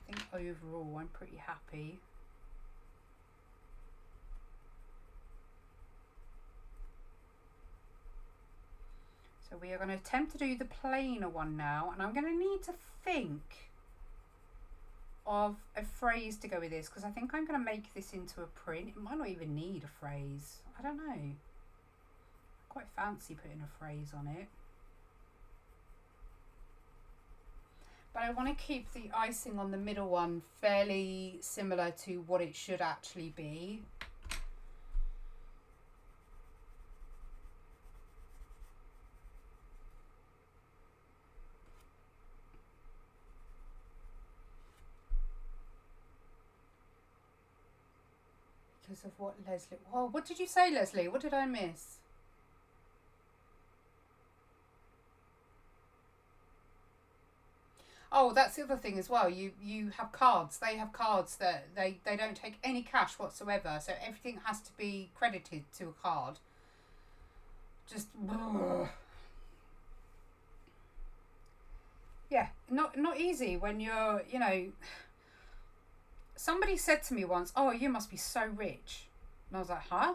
I think overall I'm pretty happy. So we are going to attempt to do the plainer one now, and I'm going to need to think of a phrase to go with this, because I think I'm going to make this into a print. It might not even need a phrase. I don't know. I quite fancy putting a phrase on it. But I want to keep the icing on the middle one fairly similar to what it should actually be. Because of what Leslie... Oh, what did you say, Leslie? What did I miss? Oh, that's the other thing as well. You have cards. They have cards that they don't take any cash whatsoever. So everything has to be credited to a card. Just... Ugh. Yeah, not easy when you're, you know... Somebody said to me once, oh, you must be so rich. And I was like, huh?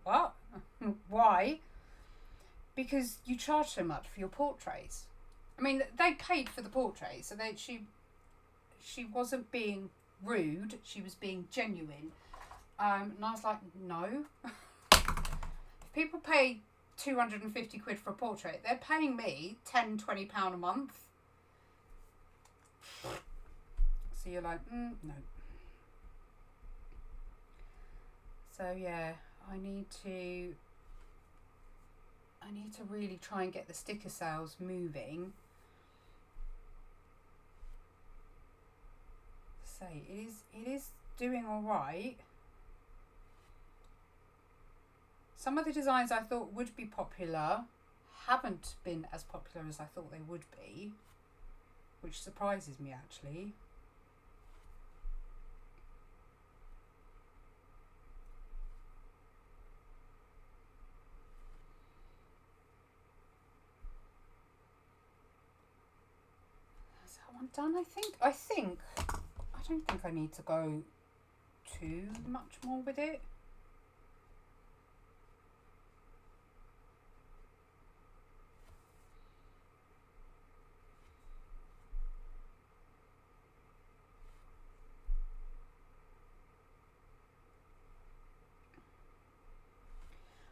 What? Why? Because you charge so much for your portraits. I mean, they paid for the portraits, so she wasn't being rude. She was being genuine. And I was like, no. If people pay 250 quid for a portrait, they're paying me £10, £20 a month. So you're like, no. So yeah, I need to really try and get the sticker sales moving. Say it is doing all right. Some of the designs I thought would be popular haven't been as popular as I thought they would be, which surprises me actually. Done, I don't think I need to go too much more with it.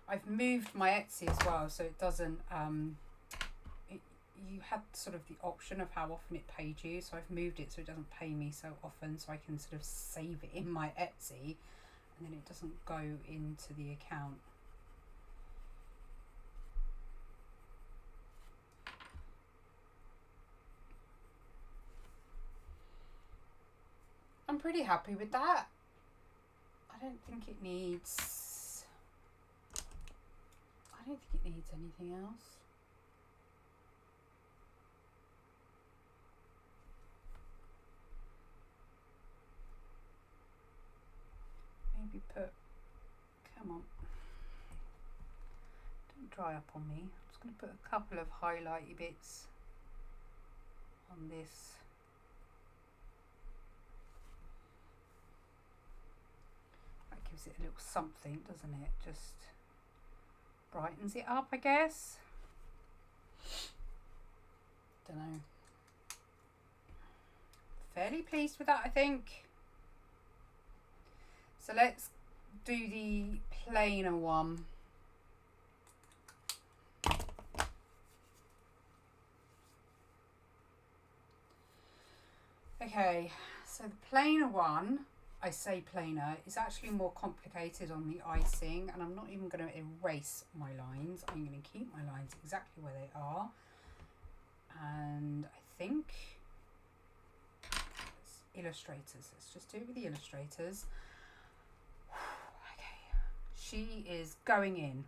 I've moved my Etsy as well, so it doesn't you had sort of the option of how often it paid you, so I've moved it so it doesn't pay me so often, so I can sort of save it in my Etsy and then it doesn't go into the account. I'm pretty happy with that. I don't think it needs anything else. Maybe put, come on, don't dry up on me. I'm just going to put a couple of highlighty bits on this. That gives it a little something, doesn't it? Just brightens it up, I guess. Don't know. Fairly pleased with that, I think. So let's do the plainer one. Okay, so the plainer one, I say plainer, is actually more complicated on the icing, and I'm not even going to erase my lines. I'm going to keep my lines exactly where they are. And I think it's Illustrators. Let's just do it with the Illustrators. She is going in.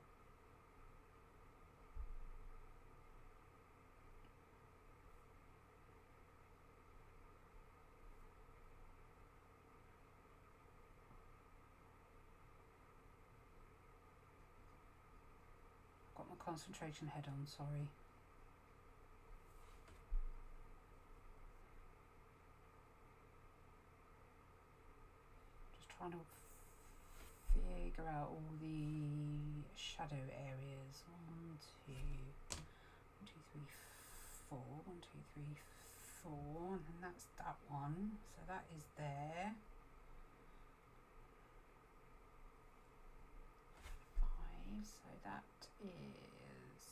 got my concentration head on, sorry. Just trying to figure out all the shadow areas. 1, 2, 3, 4. 1, 2, 3, 4. And that's that one. So that is there. 5. So that is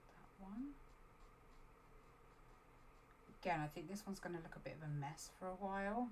that one. Again, I think this one's going to look a bit of a mess for a while.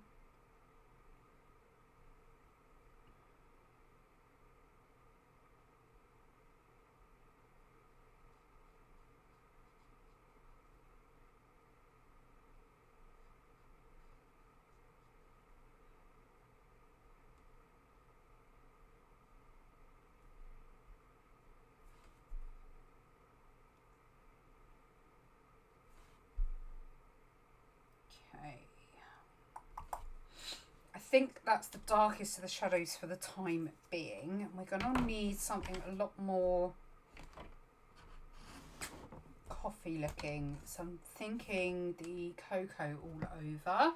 I think that's the darkest of the shadows for the time being. We're going to need something a lot more coffee looking. So I'm thinking the cocoa all over.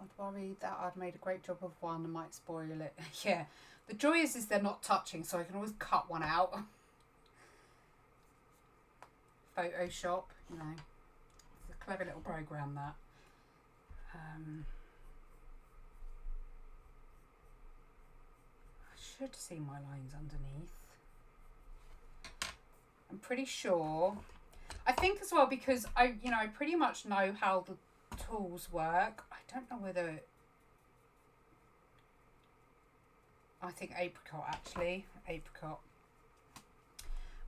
I'd worry that I'd made a great job of one and might spoil it. Yeah, the joy is they're not touching, so I can always cut one out. Photoshop, you know, it's a clever little program that. I should see my lines underneath. I'm pretty sure. I think as well because I pretty much know how the tools work. I don't know whether. I think Apricot actually. Apricot.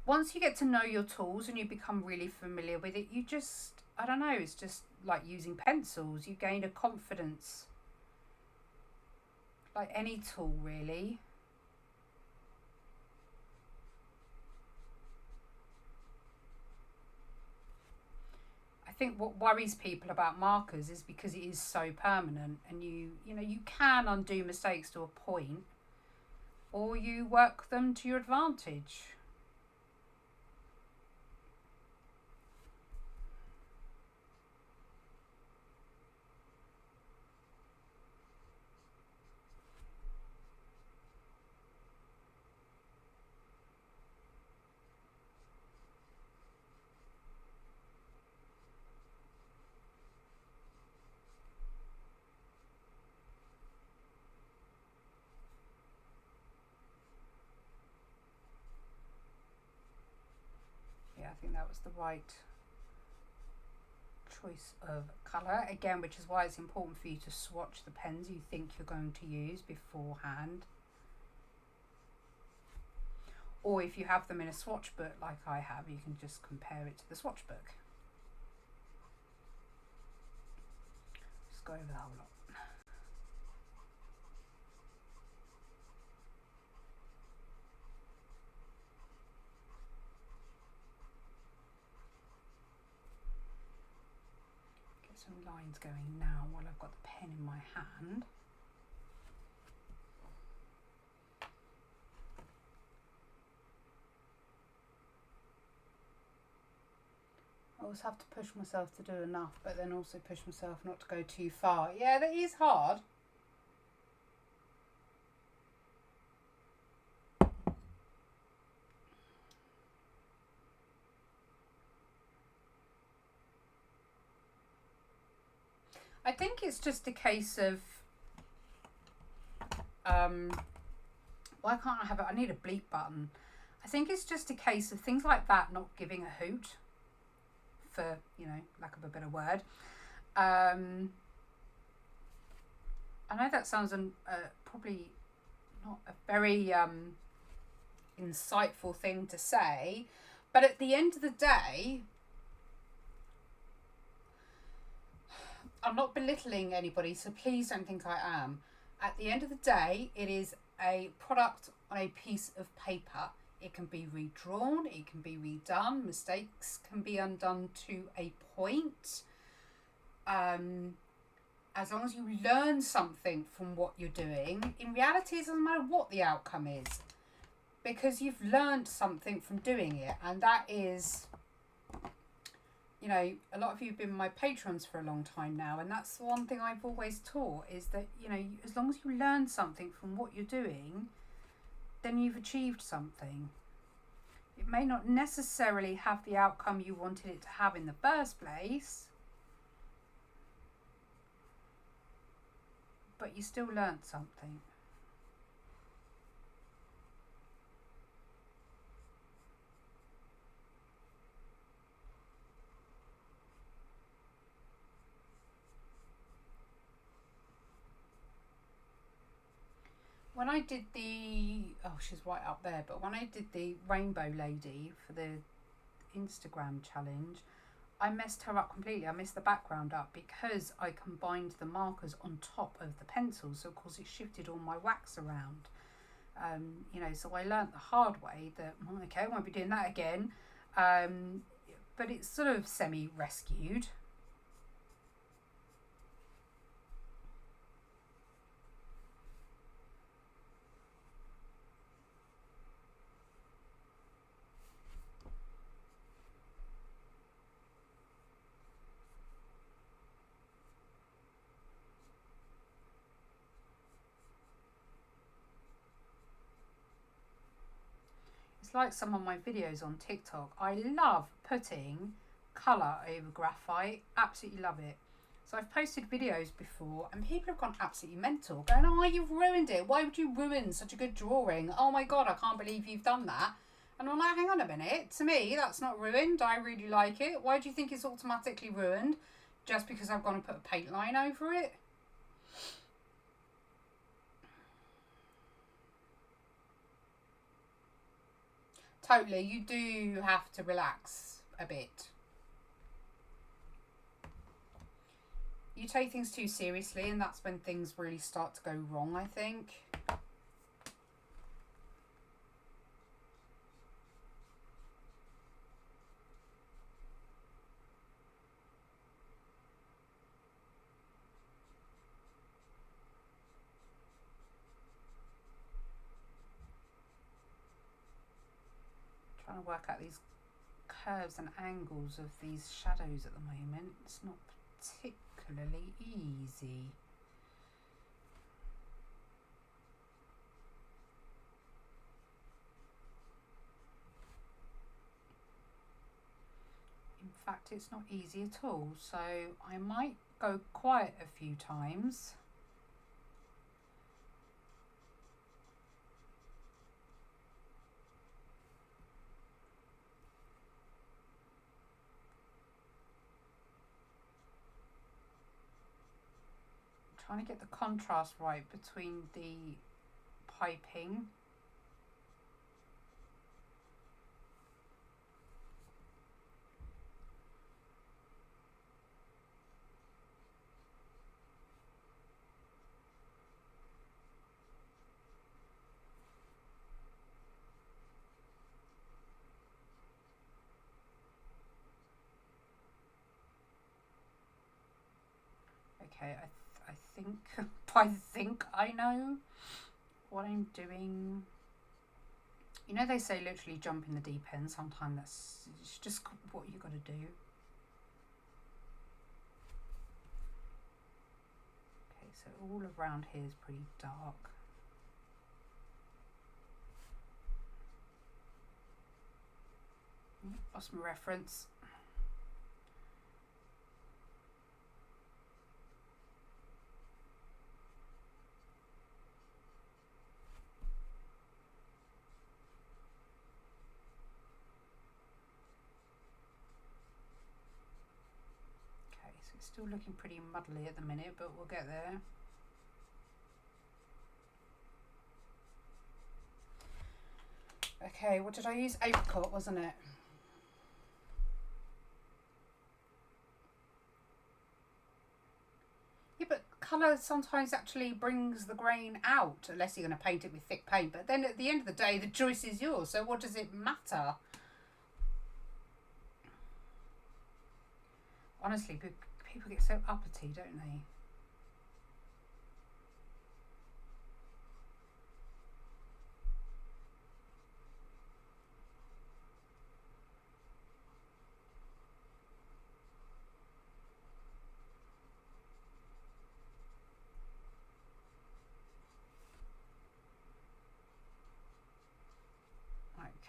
Once you get to know your tools and you become really familiar with it, you just, I don't know, it's just like using pencils. You gain a confidence. Like any tool, really. I think what worries people about markers is because it is so permanent, and you can undo mistakes to a point, or you work them to your advantage. I think that was the right choice of colour, again, which is why it's important for you to swatch the pens you think you're going to use beforehand, or if you have them in a swatch book like I have, you can just compare it to the swatch book. Just go over the whole lot. Some lines going now while I've got the pen in my hand. I always have to push myself to do enough, but then also push myself not to go too far. Yeah, that is hard. I think it's just a case of, why can't I have it? I need a bleep button. I think it's just a case of things like that not giving a hoot, for, lack of a better word. I know that sounds probably not a very insightful thing to say, but at the end of the day, I'm not belittling anybody, so please don't think I am. At the end of the day, it is a product on a piece of paper. It can be redrawn, it can be redone, mistakes can be undone to a point. And as long as you learn something from what you're doing, in reality it doesn't matter what the outcome is, because you've learned something from doing it. And that is, you know, a lot of you have been my patrons for a long time now, and that's one thing I've always taught, is that, you know, as long as you learn something from what you're doing, then you've achieved something. It may not necessarily have the outcome you wanted it to have in the first place, but you still learnt something. When I did the, oh, she's right up there, but when I did the rainbow lady for the Instagram challenge, I messed her up completely. I messed the background up because I combined the markers on top of the pencils. So of course it shifted all my wax around. You know, so I learnt the hard way that, okay, I won't be doing that again. But it's sort of semi-rescued. It's like some of my videos on TikTok. I love putting colour over graphite. Absolutely love it. So I've posted videos before and people have gone absolutely mental, going, oh, you've ruined it. Why would you ruin such a good drawing? Oh my God, I can't believe you've done that. And I'm like, hang on a minute. To me, that's not ruined. I really like it. Why do you think it's automatically ruined? Just because I've gone and put a paint line over it? Totally, you do have to relax a bit. You take things too seriously, and that's when things really start to go wrong, I think. Trying to work out these curves and angles of these shadows at the moment. It's not particularly easy. In fact, it's not easy at all, so I might go quiet a few times. Trying to get the contrast right between the piping . Okay, I think I know what I'm doing. You know, they say literally jump in the deep end. Sometimes it's just what you got to do. Okay, so all around here is pretty dark. Lost my reference. Still looking pretty muddly at the minute, but we'll get there. Okay, what did I use? Apricot, wasn't it? Yeah, but colour sometimes actually brings the grain out, unless you're going to paint it with thick paint. But then at the end of the day, the choice is yours, so what does it matter? Honestly, people get so uppity, don't they?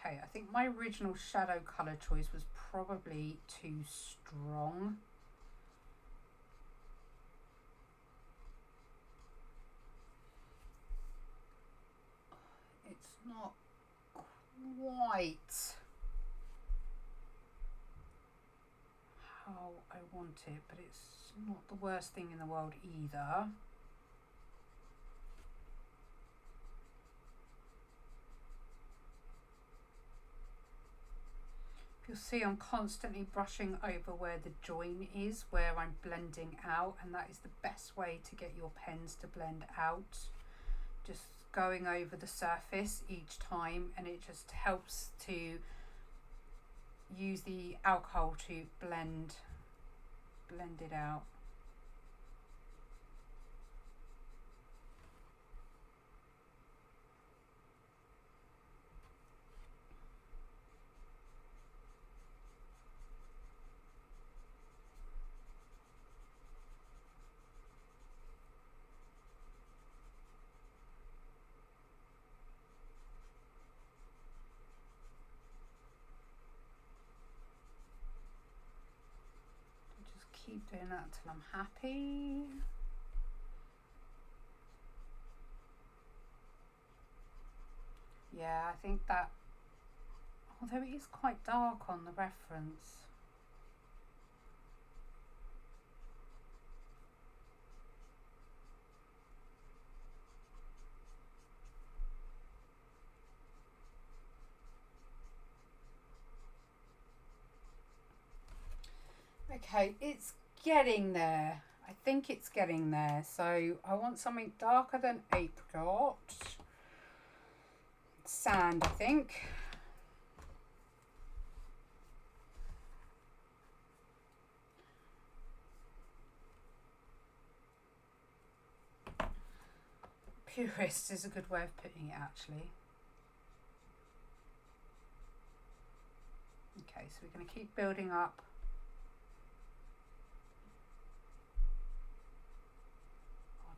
Okay, I think my original shadow colour choice was probably too strong. It's not quite how I want it, but it's not the worst thing in the world either. You'll see I'm constantly brushing over where the join is, where I'm blending out, and that is the best way to get your pens to blend out. Just going over the surface each time, and it just helps to use the alcohol to blend it out. Keep doing that until I'm happy. Yeah, I think that, although it is quite dark on the reference. Okay, it's getting there. I think it's getting there. So I want something darker than apricot. Sand, I think. Purist is a good way of putting it, actually. Okay, so we're going to keep building up.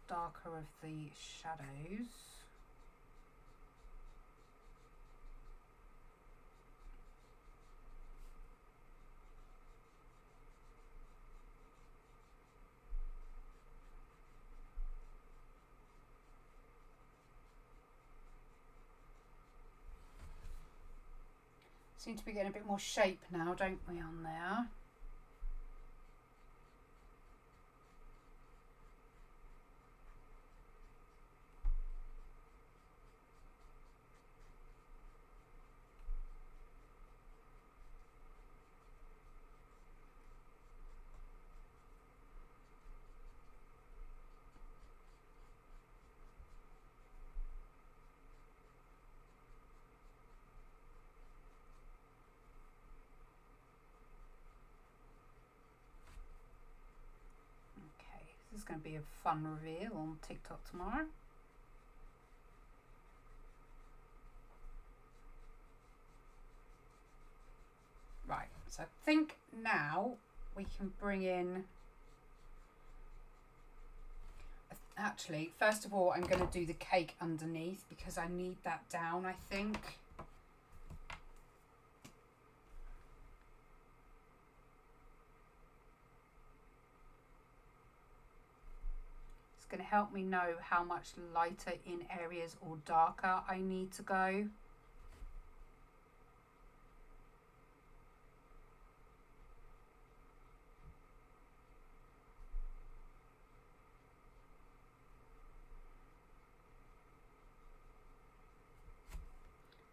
Darker of the shadows. Seem to be getting a bit more shape now, don't we, on there? This is going to be a fun reveal on TikTok tomorrow. Right, so I think now we can bring in, actually, first of all, I'm going to do the cake underneath because I need that down, I think. Going to help me know how much lighter in areas or darker I need to go.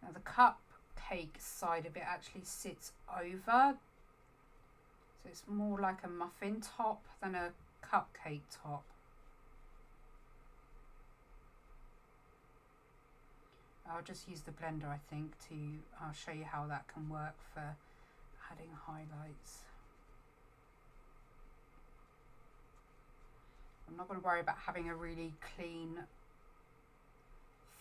Now the cupcake side of it actually sits over, so it's more like a muffin top than a cupcake top. I'll just use the blender, I think, I'll show you how that can work for adding highlights. I'm not going to worry about having a really clean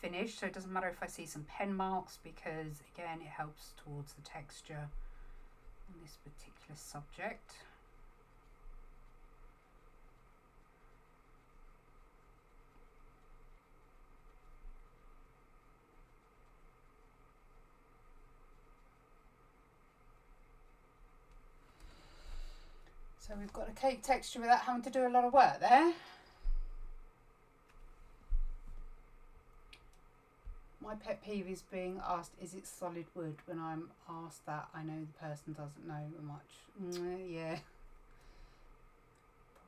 finish, so it doesn't matter if I see some pen marks because, again, it helps towards the texture on this particular subject. So we've got a cake texture without having to do a lot of work there. My pet peeve is being asked, is it solid wood? When I'm asked that, I know the person doesn't know much. Yeah.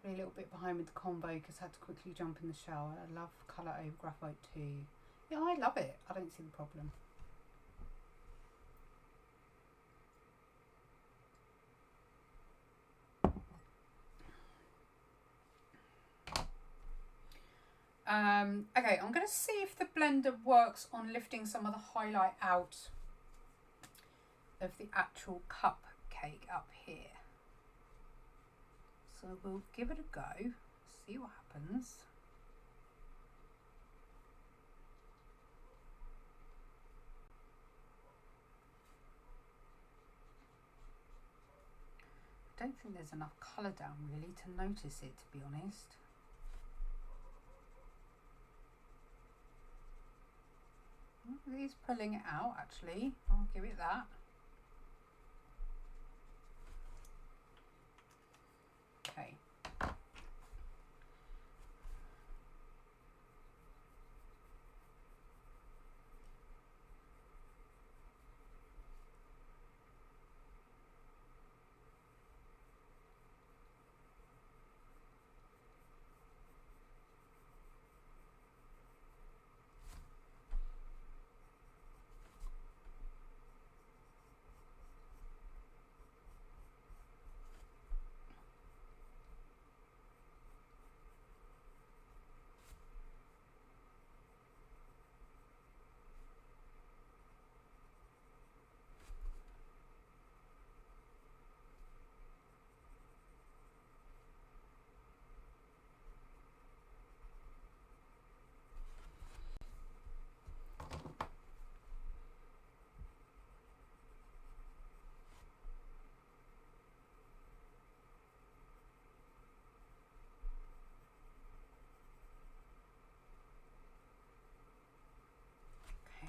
Probably a little bit behind with the combo because I had to quickly jump in the shower. I love colour over graphite too. Yeah, I love it. I don't see the problem. Okay, I'm going to see if the blender works on lifting some of the highlight out of the actual cupcake up here. So we'll give it a go, see what happens. I don't think there's enough colour down really to notice it, to be honest. It is pulling it out actually, I'll give it that. Okay.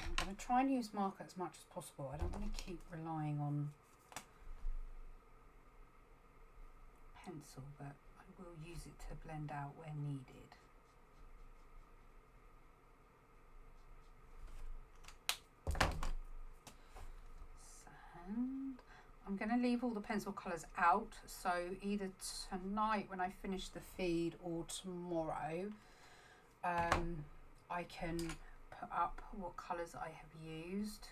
I'm going to try and use marker as much as possible. I don't want to keep relying on pencil, but I will use it to blend out where needed. Sand. I'm going to leave all the pencil colours out, so either tonight when I finish the feed or tomorrow I can put up what colours I have used.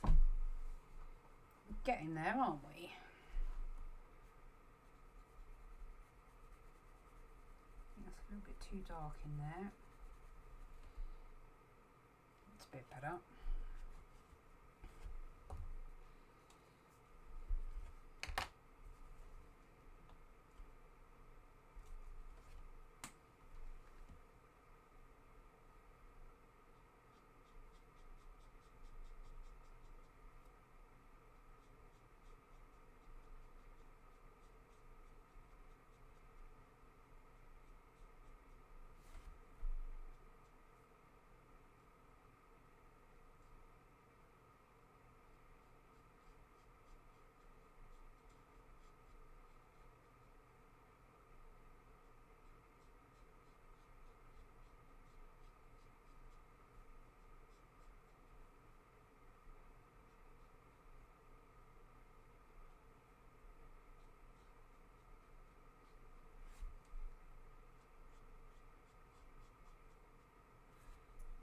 We're getting there, aren't we? That's a little bit too dark in there. It's a bit better.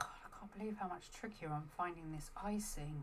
I can't believe how much trickier I'm finding this icing.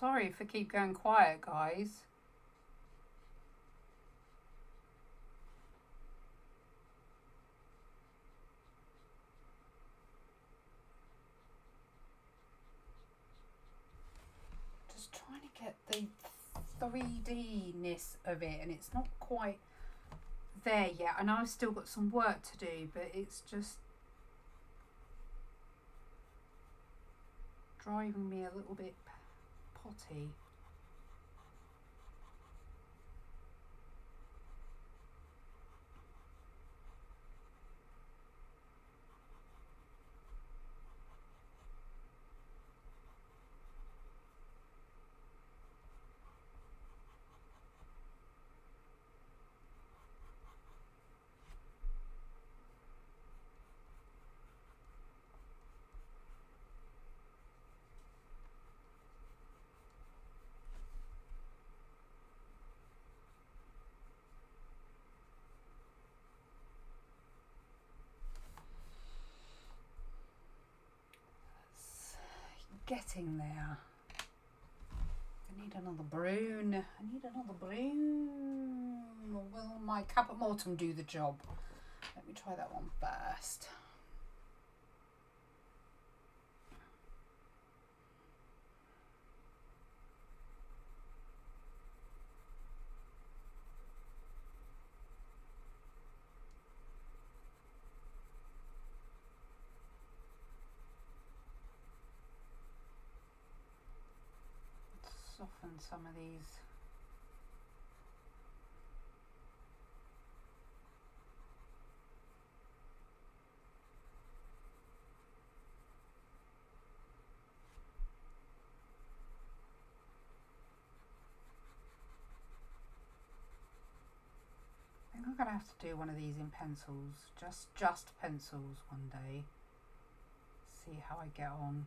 Sorry if I keep going quiet, guys. get the 3D-ness of it, and it's not quite there yet. I know I've still got some work to do, but it's just driving me a little bit potty. Getting there. I need another brown. Will my Caput Mortem do the job? Let me try that one first. Soften some of these. I think I'm gonna have to do one of these in pencils, just pencils one day. See how I get on.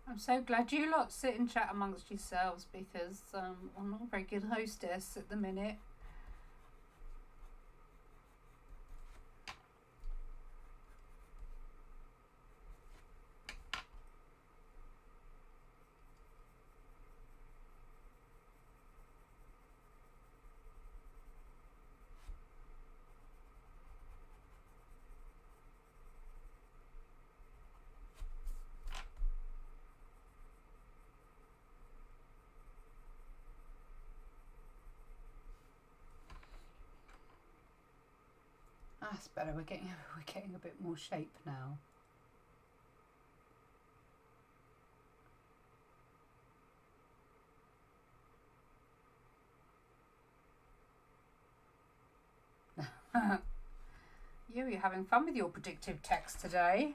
I'm so glad you lot sit and chat amongst yourselves, because I'm not a very good hostess at the minute. That's better. We're getting a bit more shape now. You're having fun with your predictive text today.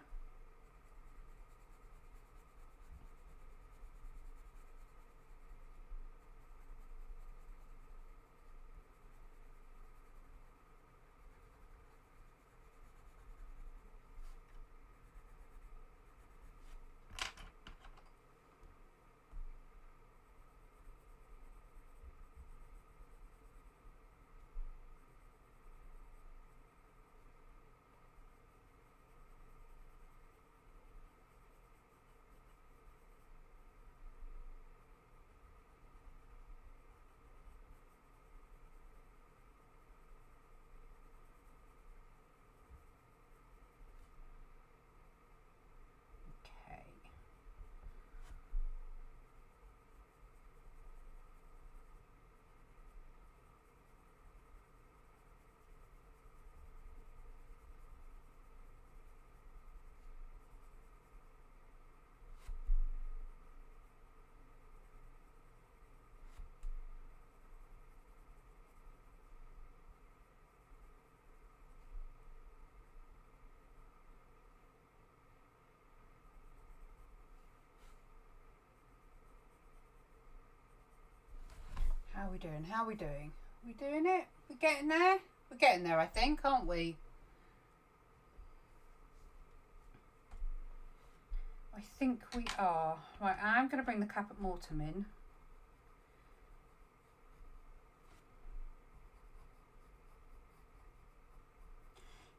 How are we doing? How are we doing? We doing it? We're getting there? We're getting there, I think, aren't we? I think we are. Right, I'm going to bring the caput mortuum in.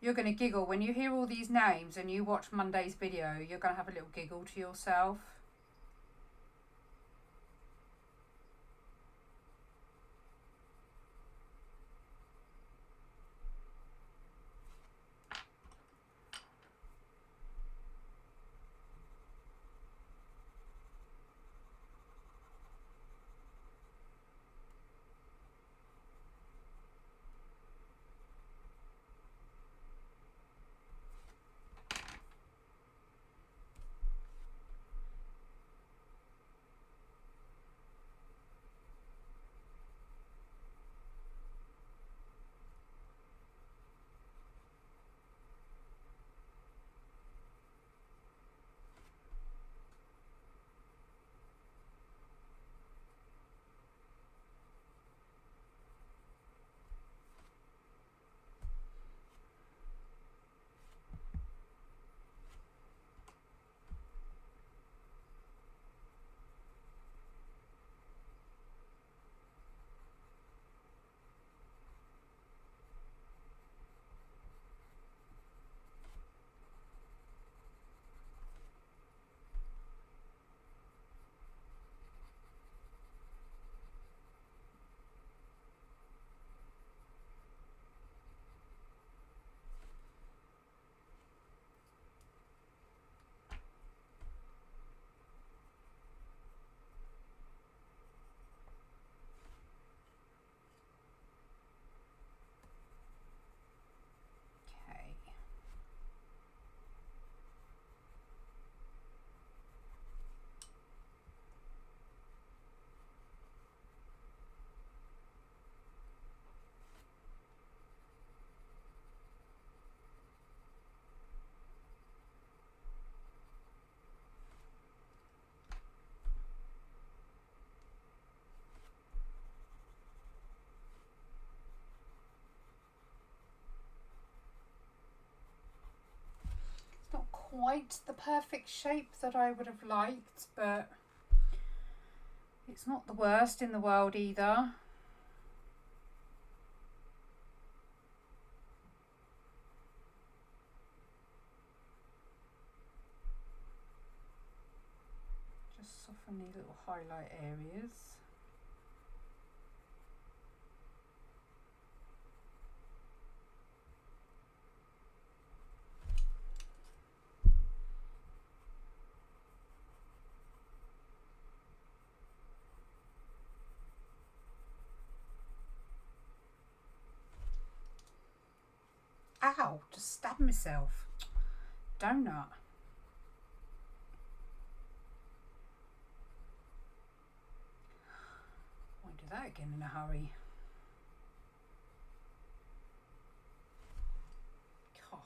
You're going to giggle. When you hear all these names and you watch Monday's video, you're going to have a little giggle to yourself. Quite the perfect shape that I would have liked, but it's not the worst in the world either. Just soften these little highlight areas. Ow, just stabbed myself. Donut. Won't do that again in a hurry. God.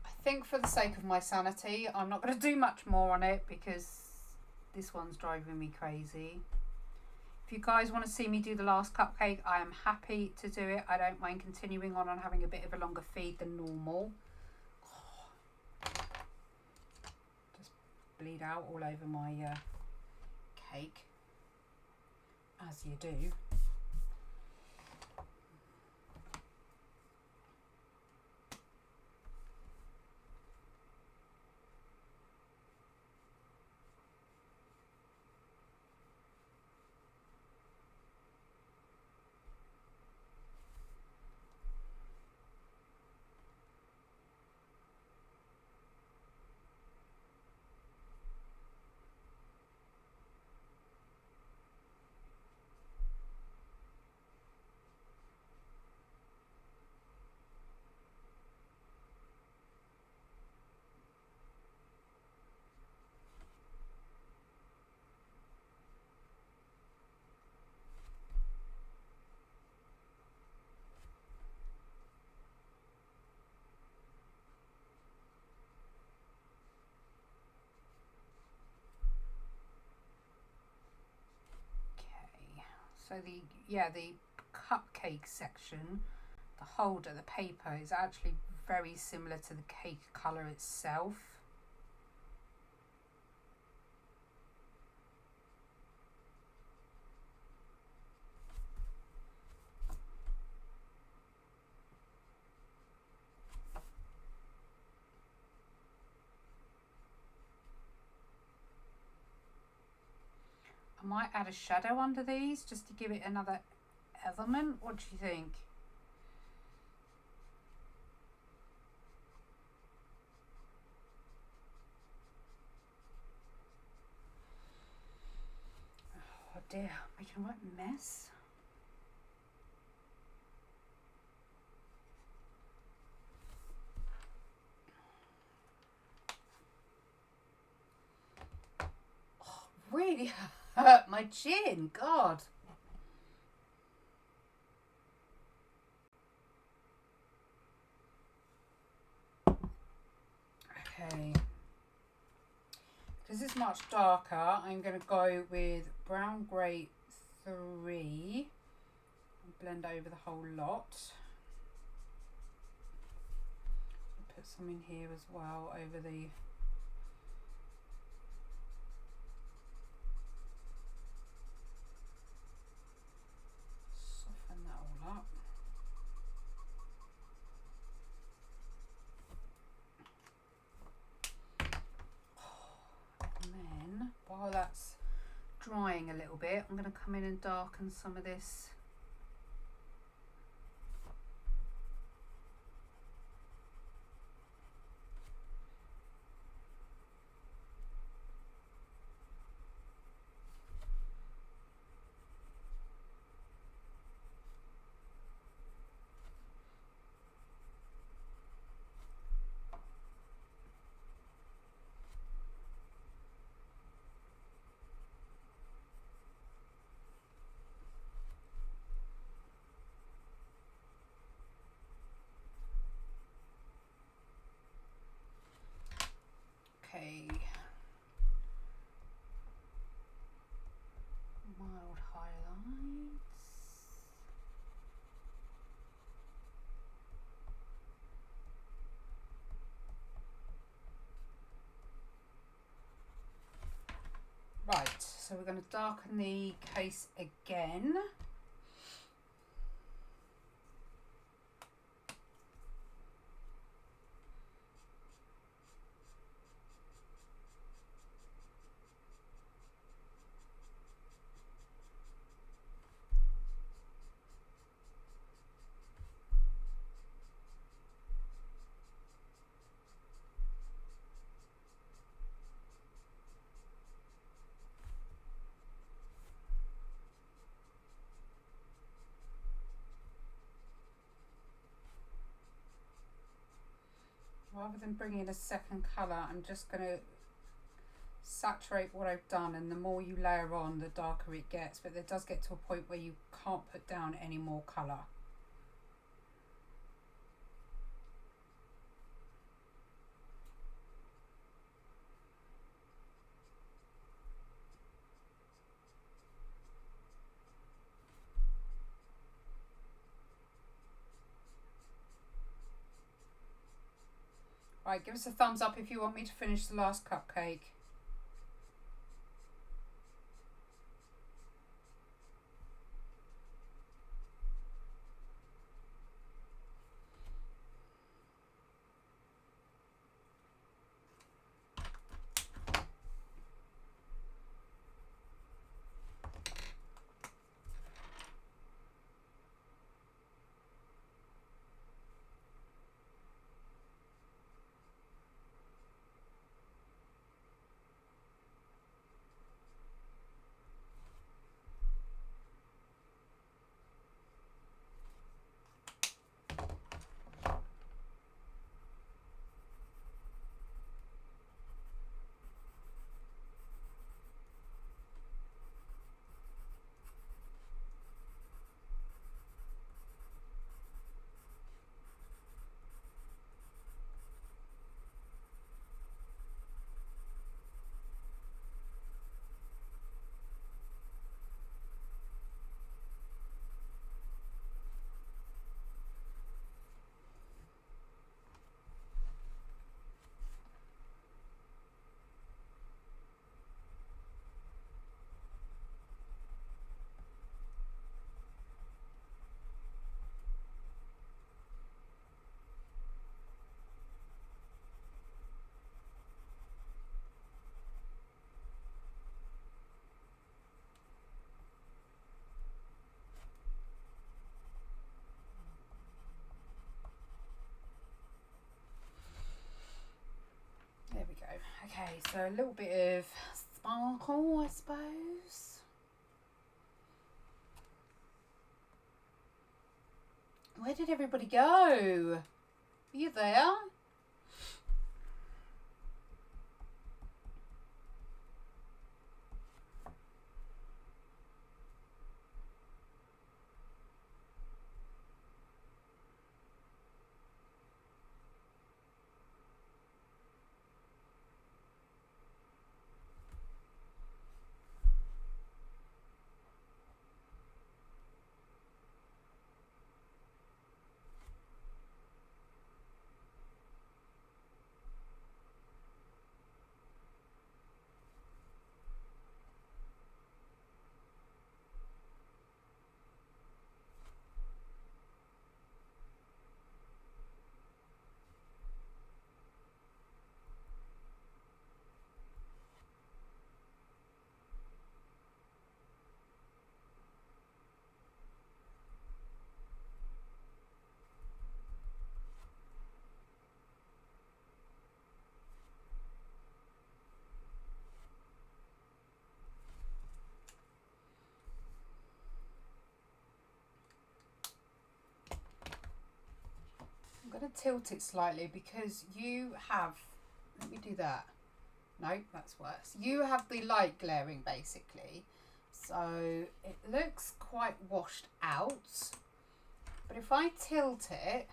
I think for the sake of my sanity, I'm not going to do much more on it because this one's driving me crazy. If you guys want to see me do the last cupcake, I am happy to do it. I don't mind continuing on and having a bit of a longer feed than normal. Just bleed out all over my cake, as you do. So the cupcake section, the holder, the paper is actually very similar to the cake colour itself. I might add a shadow under these just to give it another element. What do you think? Oh dear, making a right mess. Oh, really hurt my chin, God. Okay, because it's much darker, I'm going to go with Brown Grey 3 and blend over the whole lot. I'll put some in here as well over the soften that all up. And then while that's drying a little bit, I'm going to come in and darken some of this . Okay, mild highlights. Right, so we're going to darken the case again. Rather than bringing in a second colour, I'm just going to saturate what I've done, and the more you layer on, the darker it gets, but it does get to a point where you can't put down any more colour. Right, give us a thumbs up if you want me to finish the last cupcake. So a little bit of sparkle, I suppose. Where did everybody go? Are you there? I'm going to tilt it slightly because you have, let me do that. No, that's worse. You have the light glaring basically. So it looks quite washed out. But if I tilt it,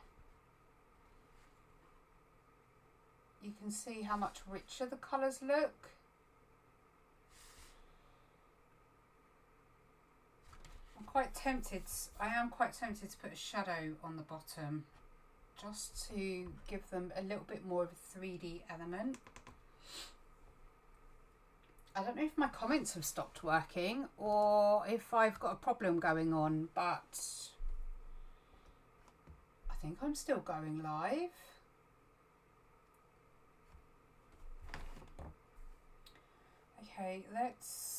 you can see how much richer the colours look. I am quite tempted to put a shadow on the bottom just to give them a little bit more of a 3D element. I don't know if my comments have stopped working or if I've got a problem going on, but I think I'm still going live. Okay, let's...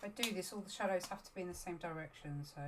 If I do this, all the shadows have to be in the same direction, so...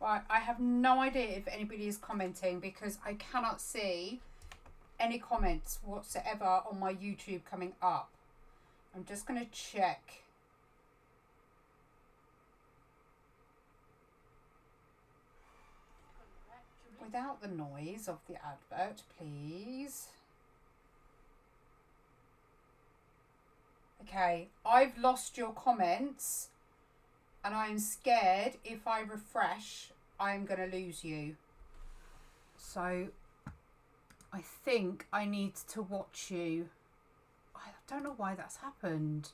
Right, I have no idea if anybody is commenting because I cannot see any comments whatsoever on my YouTube coming up. I'm just going to check. Without the noise of the advert, please. Okay, I've lost your comments. And I'm scared if I refresh, I'm going to lose you. So I think I need to watch you. I don't know why that's happened.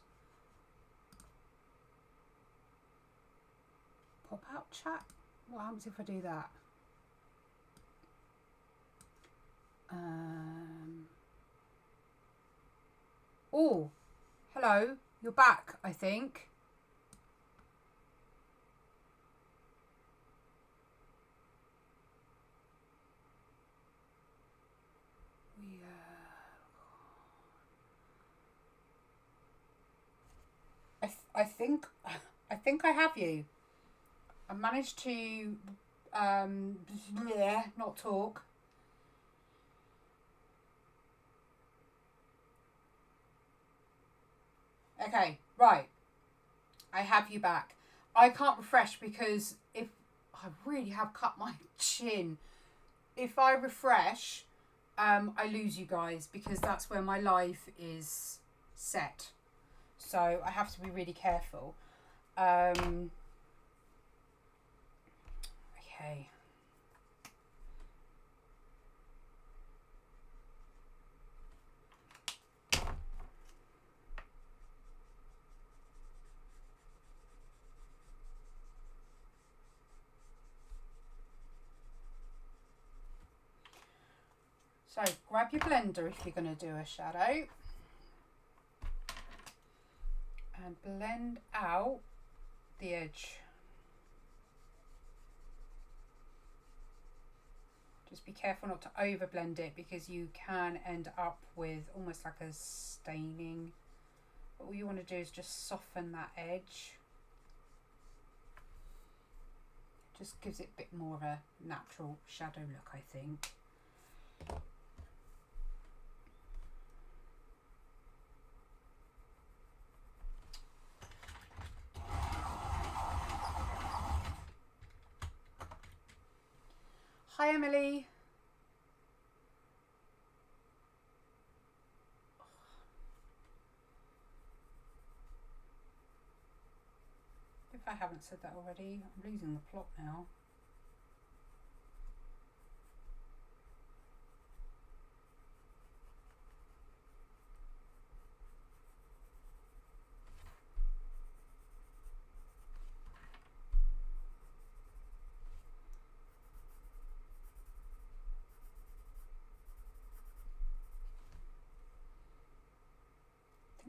Pop out chat. What happens if I do that? Oh, hello. You're back, I think. I think I have you. I managed to not talk. Okay, right. I have you back. I can't refresh because if I really have cut my chin. If I refresh, I lose you guys because that's where my live is set. So I have to be really careful. Okay. So grab your blender if you're going to do a shadow and blend out the edge. Just be careful not to over blend it because you can end up with almost like a staining. But all you want to do is just soften that edge. Just gives it a bit more of a natural shadow look, I think. Hi, Emily. If I haven't said that already, I'm losing the plot now.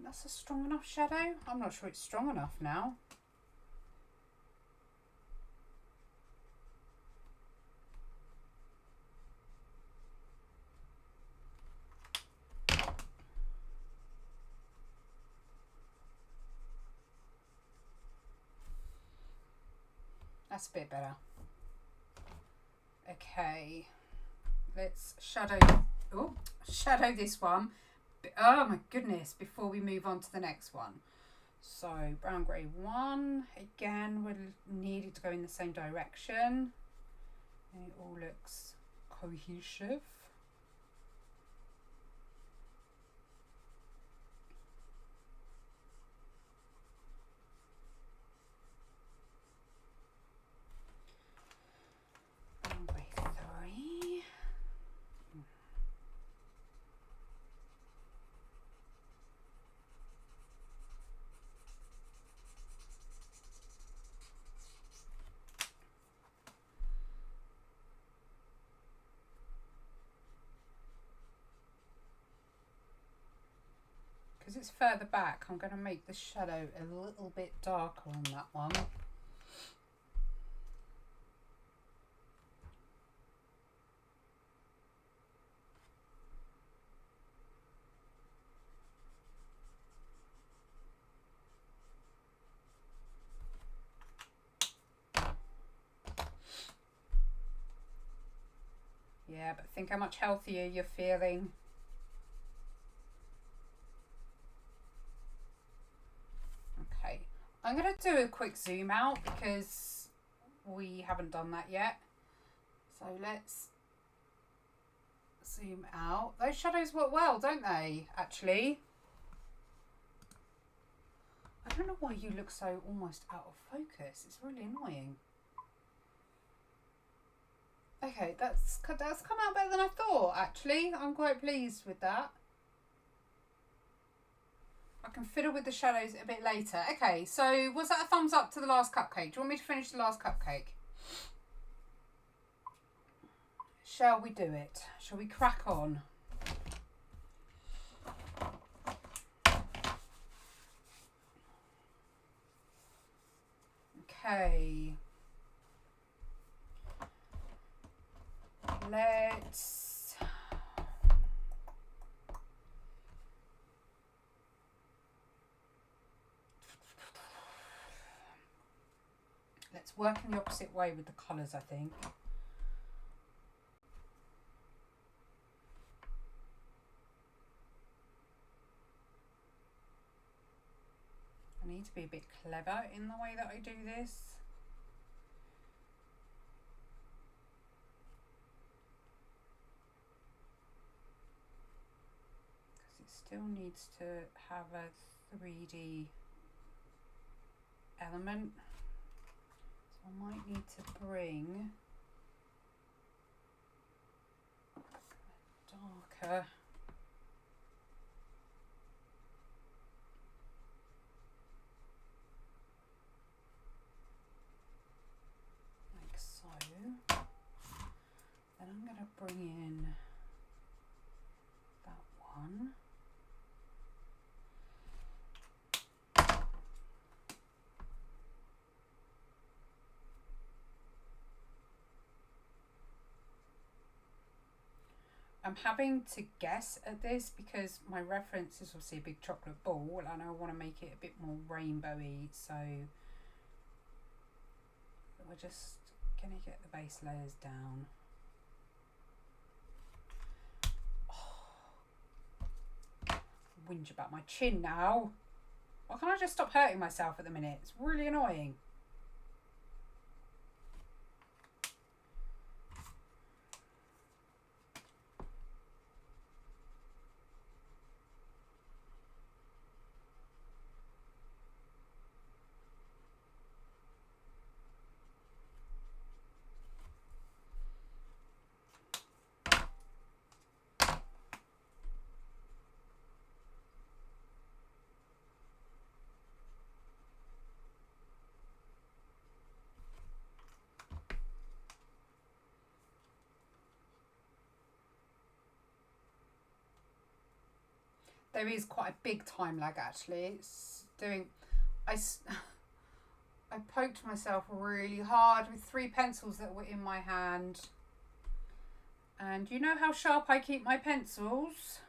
That's a strong enough shadow. I'm not sure it's strong enough now. That's a bit better. Okay, let's shadow this one. Oh my goodness, before we move on to the next one. So brown grey 1, again we're needing to go in the same direction and it all looks cohesive. Brown grey 3. Because it's further back, I'm going to make the shadow a little bit darker on that one. Yeah, but think how much healthier you're feeling. Okay, I'm going to do a quick zoom out because we haven't done that yet. So let's zoom out. Those shadows work well, don't they, actually? I don't know why you look so almost out of focus. It's really annoying. Okay, that's come out better than I thought, actually. I'm quite pleased with that. I can fiddle with the shadows a bit later. Okay, so was that a thumbs up to the last cupcake? Do you want me to finish the last cupcake? Shall we do it? Shall we crack on? Okay. Let's work in the opposite way with the colours, I think. I need to be a bit clever in the way that I do this. Still needs to have a 3D element, so I might need to bring a darker like so. Then I'm going to bring in I'm having to guess at this because my reference is obviously a big chocolate ball and I want to make it a bit more rainbowy, so we're just going to get the base layers down. Whinge about my chin now. Why can't I just stop hurting myself at the minute? It's really annoying. There is quite a big time lag actually. It's doing, I poked myself really hard with 3 pencils that were in my hand. And you know how sharp I keep my pencils?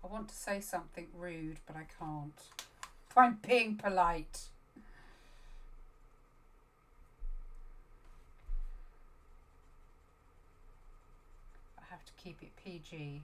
I want to say something rude, but I can't. I'm being polite. To keep it PG.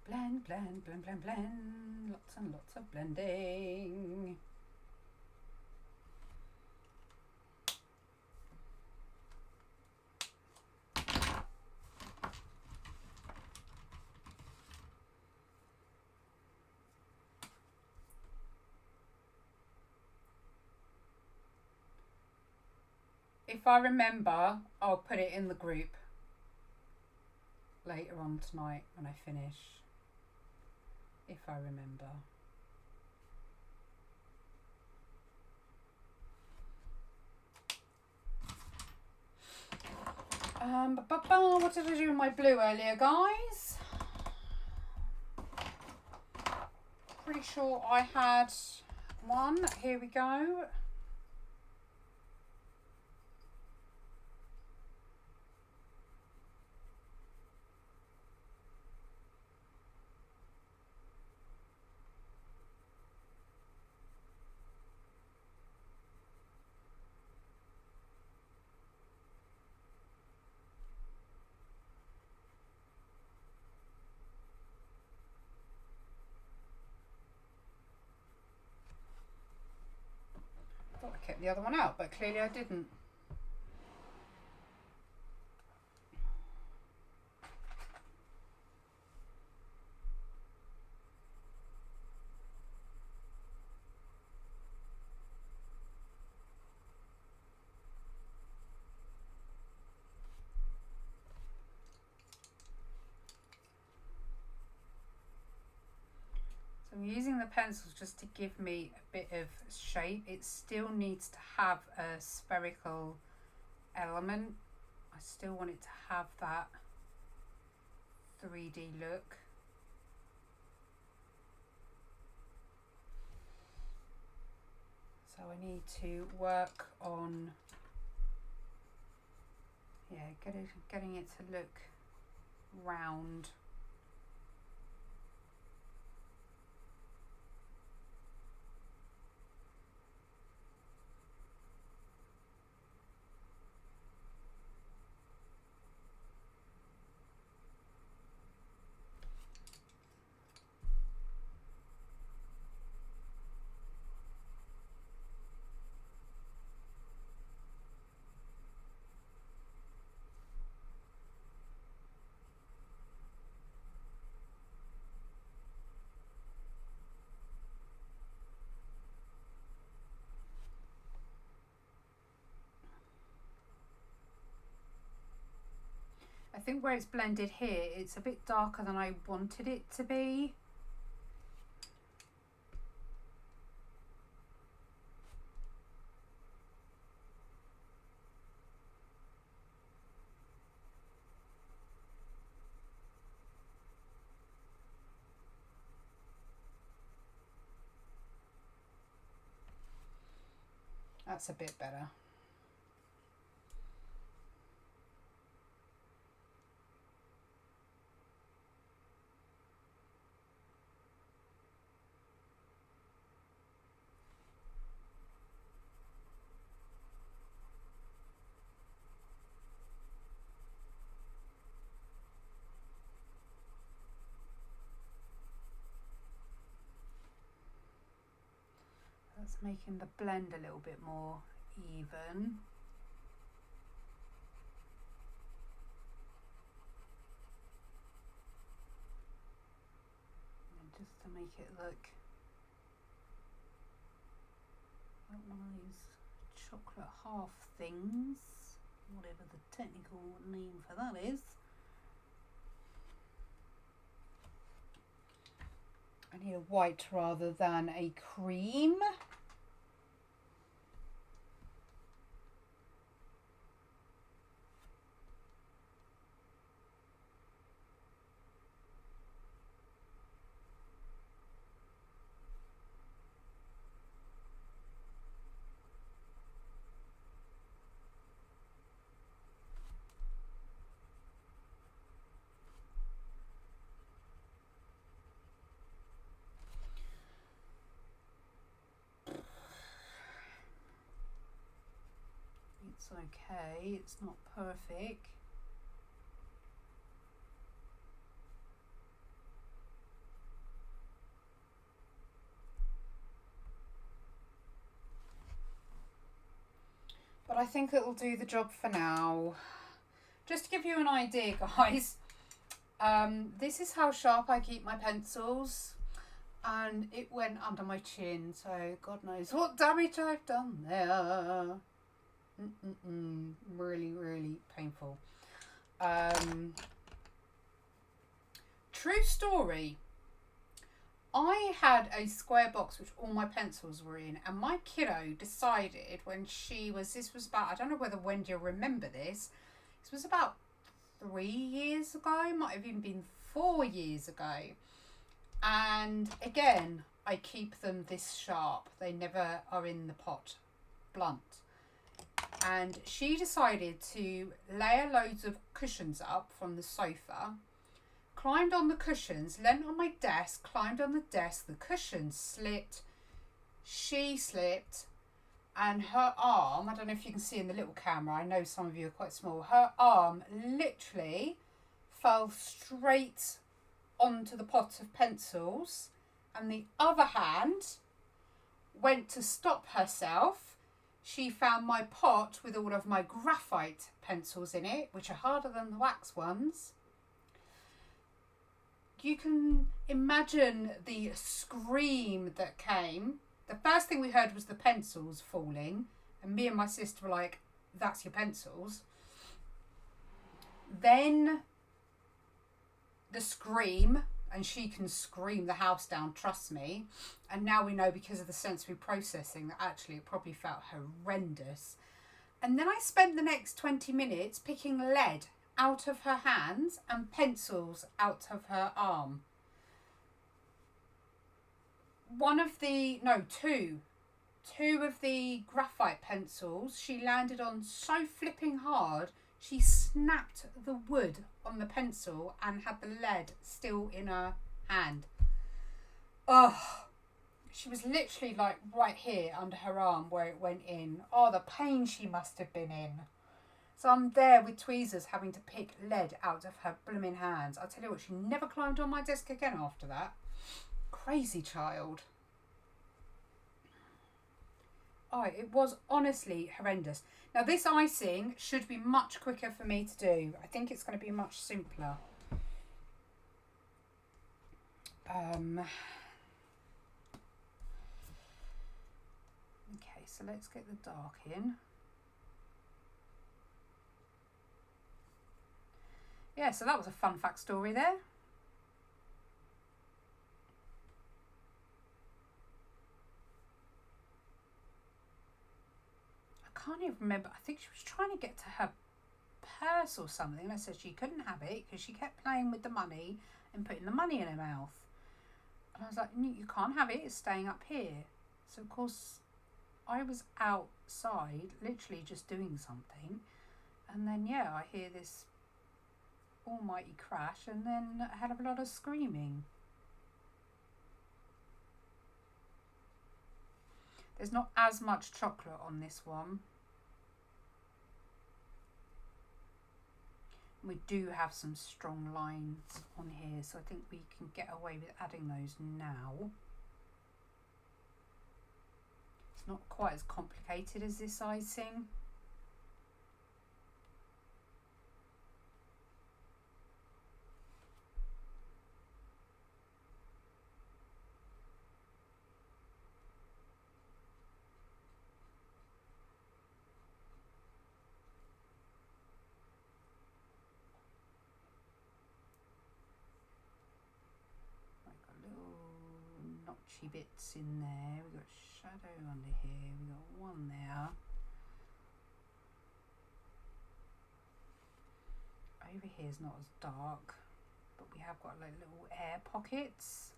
Blend, blend, blend, blend, blend. Lots and lots of blending. If I remember, I'll put it in the group later on tonight when I finish. If I remember. What did I do with my blue earlier, guys? Pretty sure I had one. Here we go. I kept the other one out, but clearly I didn't. I'm using the pencils just to give me a bit of shape. It still needs to have a spherical element. I still want it to have that 3D look. So I need to work on, getting it to look round. think where it's blended here, it's a bit darker than I wanted it to be. That's a bit better. That's making the blend a little bit more even. And just to make it look like one of these chocolate half things, whatever the technical name for that is. I need a white rather than a cream. It's okay, it's not perfect. But I think it'll do the job for now. Just to give you an idea, guys, this is how sharp I keep my pencils. And it went under my chin, so God knows what damage I've done there. Really, really painful. True story. I had a square box which all my pencils were in, and my kiddo decided when this was about, I don't know whether Wendy will remember this, this was about 3 years ago, might have even been 4 years ago. And again, I keep them this sharp. They never are in the pot blunt. And she decided to layer loads of cushions up from the sofa, climbed on the cushions, leant on my desk, climbed on the desk, the cushions slipped, she slipped, and her arm, I don't know if you can see in the little camera, I know some of you are quite small, her arm literally fell straight onto the pot of pencils, and the other hand went to stop herself. She found my pot with all of my graphite pencils in it, which are harder than the wax ones. You can imagine the scream that came. The first thing we heard was the pencils falling, and me and my sister were like, that's your pencils. Then the scream, and she can scream the house down, trust me. And now we know because of the sensory processing that actually it probably felt horrendous. And then I spent the next 20 minutes picking lead out of her hands and pencils out of her arm. Two of the graphite pencils she landed on so flipping hard, she snapped the wood on the pencil and had the lead still in her hand. Oh, she was literally like right here under her arm where it went in. Oh, the pain she must have been in. So I'm there with tweezers having to pick lead out of her blooming hands. I'll tell you what, she never climbed on my desk again after that. Crazy child. Oh, it was honestly horrendous. Now this icing should be much quicker for me to do. I think it's going to be much simpler. Okay, so let's get the dark in. Yeah, so that was a fun fact story there. I can't even remember. I think she was trying to get to her purse or something. I said she couldn't have it because she kept playing with the money and putting the money in her mouth. And I was like, you can't have it. It's staying up here. So, of course, I was outside literally just doing something. And then, yeah, I hear this almighty crash and then a hell of a lot of screaming. There's not as much chocolate on this one. We do have some strong lines on here, so I think we can get away with adding those now. It's not quite as complicated as this icing. Notchy bits in there. We've got shadow under here. We've got one there. Over here is not as dark, but we have got like little air pockets.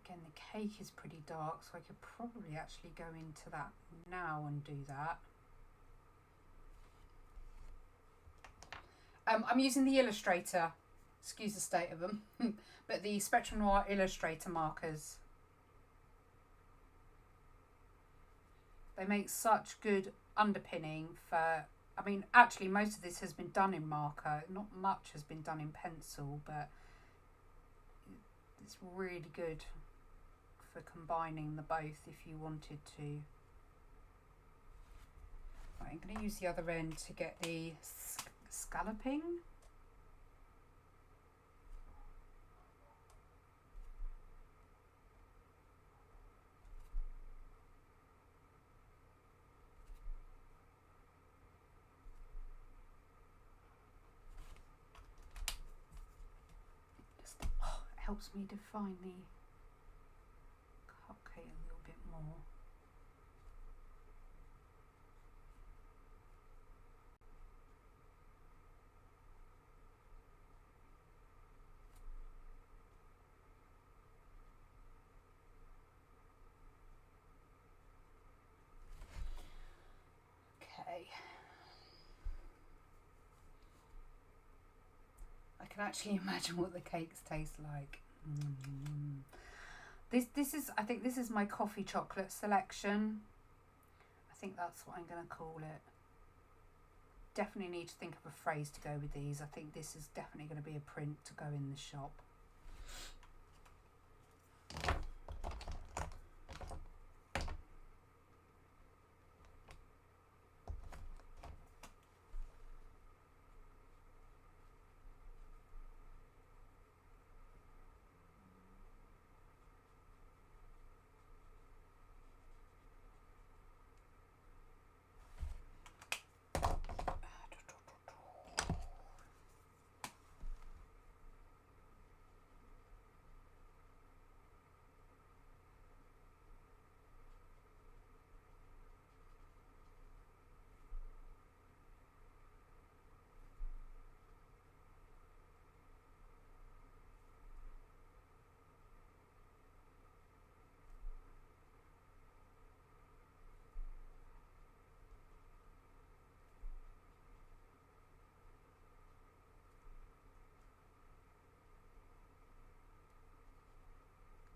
Again, the cake is pretty dark, so I could probably actually go into that now and do that. I'm using the Illustrator, excuse the state of them, but the Spectrum Noir Illustrator markers. They make such good underpinning for, I mean, actually most of this has been done in marker. Not much has been done in pencil, but it's really good for combining the both if you wanted to. Right, I'm going to use the other end to get the scalloping. Just, it helps me define the cupcake a little bit more. I can actually imagine what the cakes taste like. This is, I think this is my coffee chocolate selection. I think that's what I'm going to call it. Definitely need to think of a phrase to go with these. I think this is definitely going to be a print to go in the shop.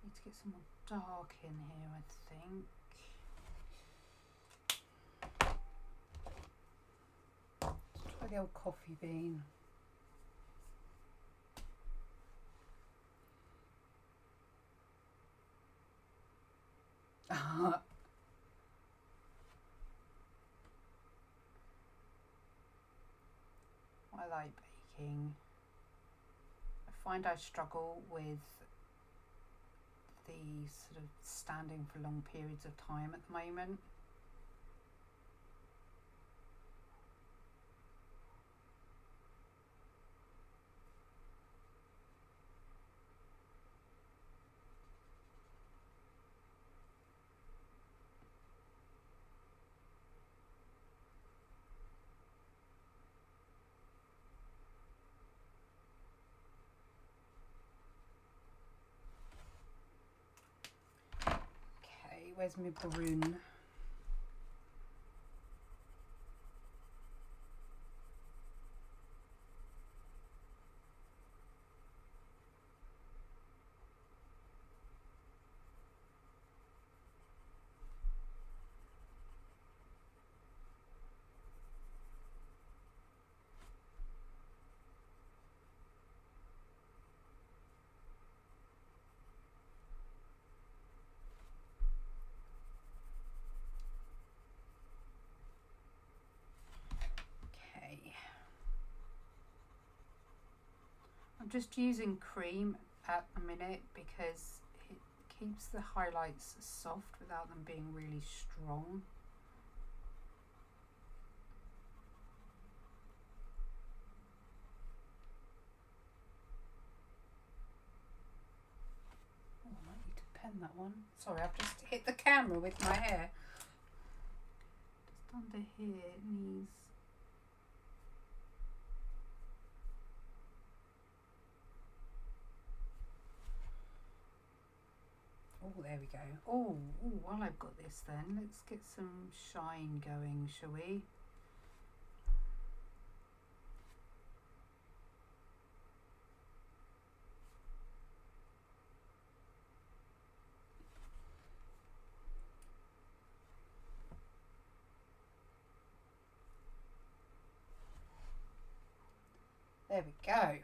Need to get some more dark in here, I think. Let's try the old coffee bean. I like baking. I find I struggle with the sort of standing for long periods of time at the moment. where's my maroon? I'm just using cream at the minute because it keeps the highlights soft without them being really strong. Oh, I might need to pen that one. Sorry, I've just hit the camera with my hair. Just under here it needs... Oh, there we go. Oh, while I've got this then, let's get some shine going, shall we? There we go.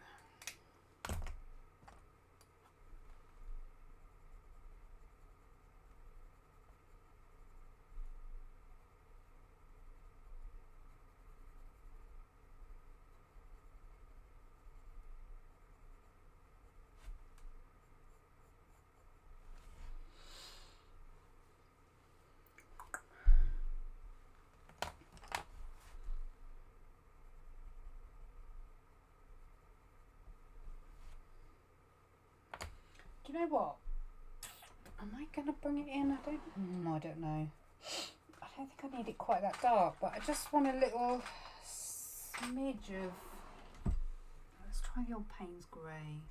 Do you know what? Am I going to bring it in? I don't know. I don't think I need it quite that dark, but I just want a little smidge of... Let's try the old Payne's Grey.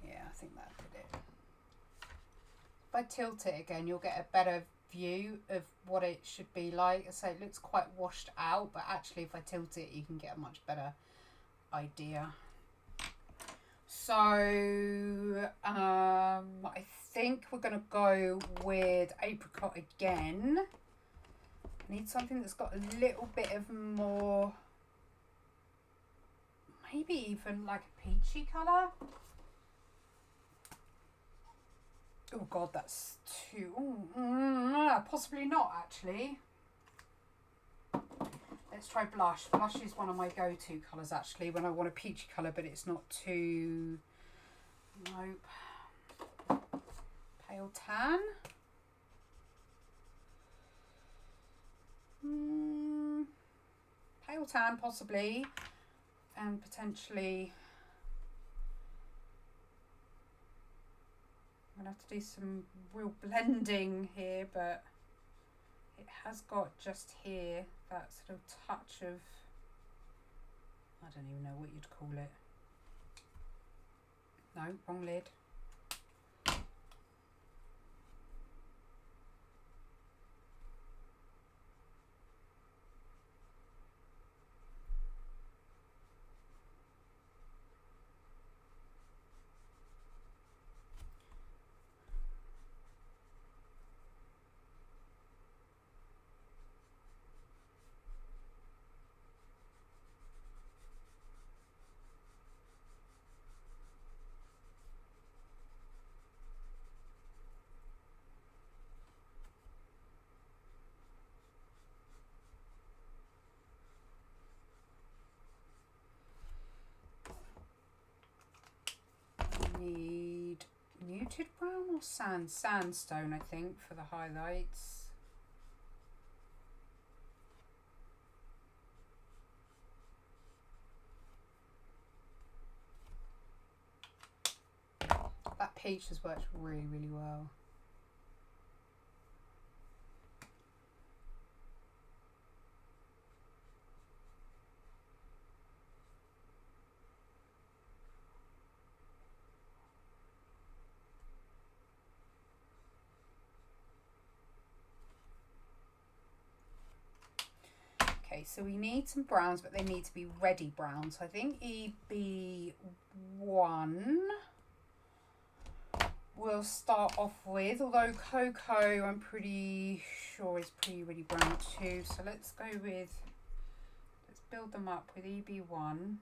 Yeah, I think that did it. If I tilt it again, you'll get a better view of what it should be like. So it looks quite washed out, but actually if I tilt it, you can get a much better idea. So I think we're going to go with Apricot again. I need something that's got a little bit of more, maybe even like a peachy colour. Oh god, that's too... possibly not, actually. Let's try blush. Blush is one of my go-to colours, actually, when I want a peachy colour, but it's not too... Nope. Pale tan. Pale tan, possibly. And potentially... I'm going to have to do some real blending here, but it has got just here that sort of touch of, I don't even know what you'd call it. No, wrong lid. Need muted brown or sandstone, I think, for the highlights. That peach has worked really, really well. Okay, so we need some browns, but they need to be ready browns. So I think EB1 we'll start off with, although cocoa I'm pretty sure is pretty really brown too. So let's go with, let's build them up with EB1.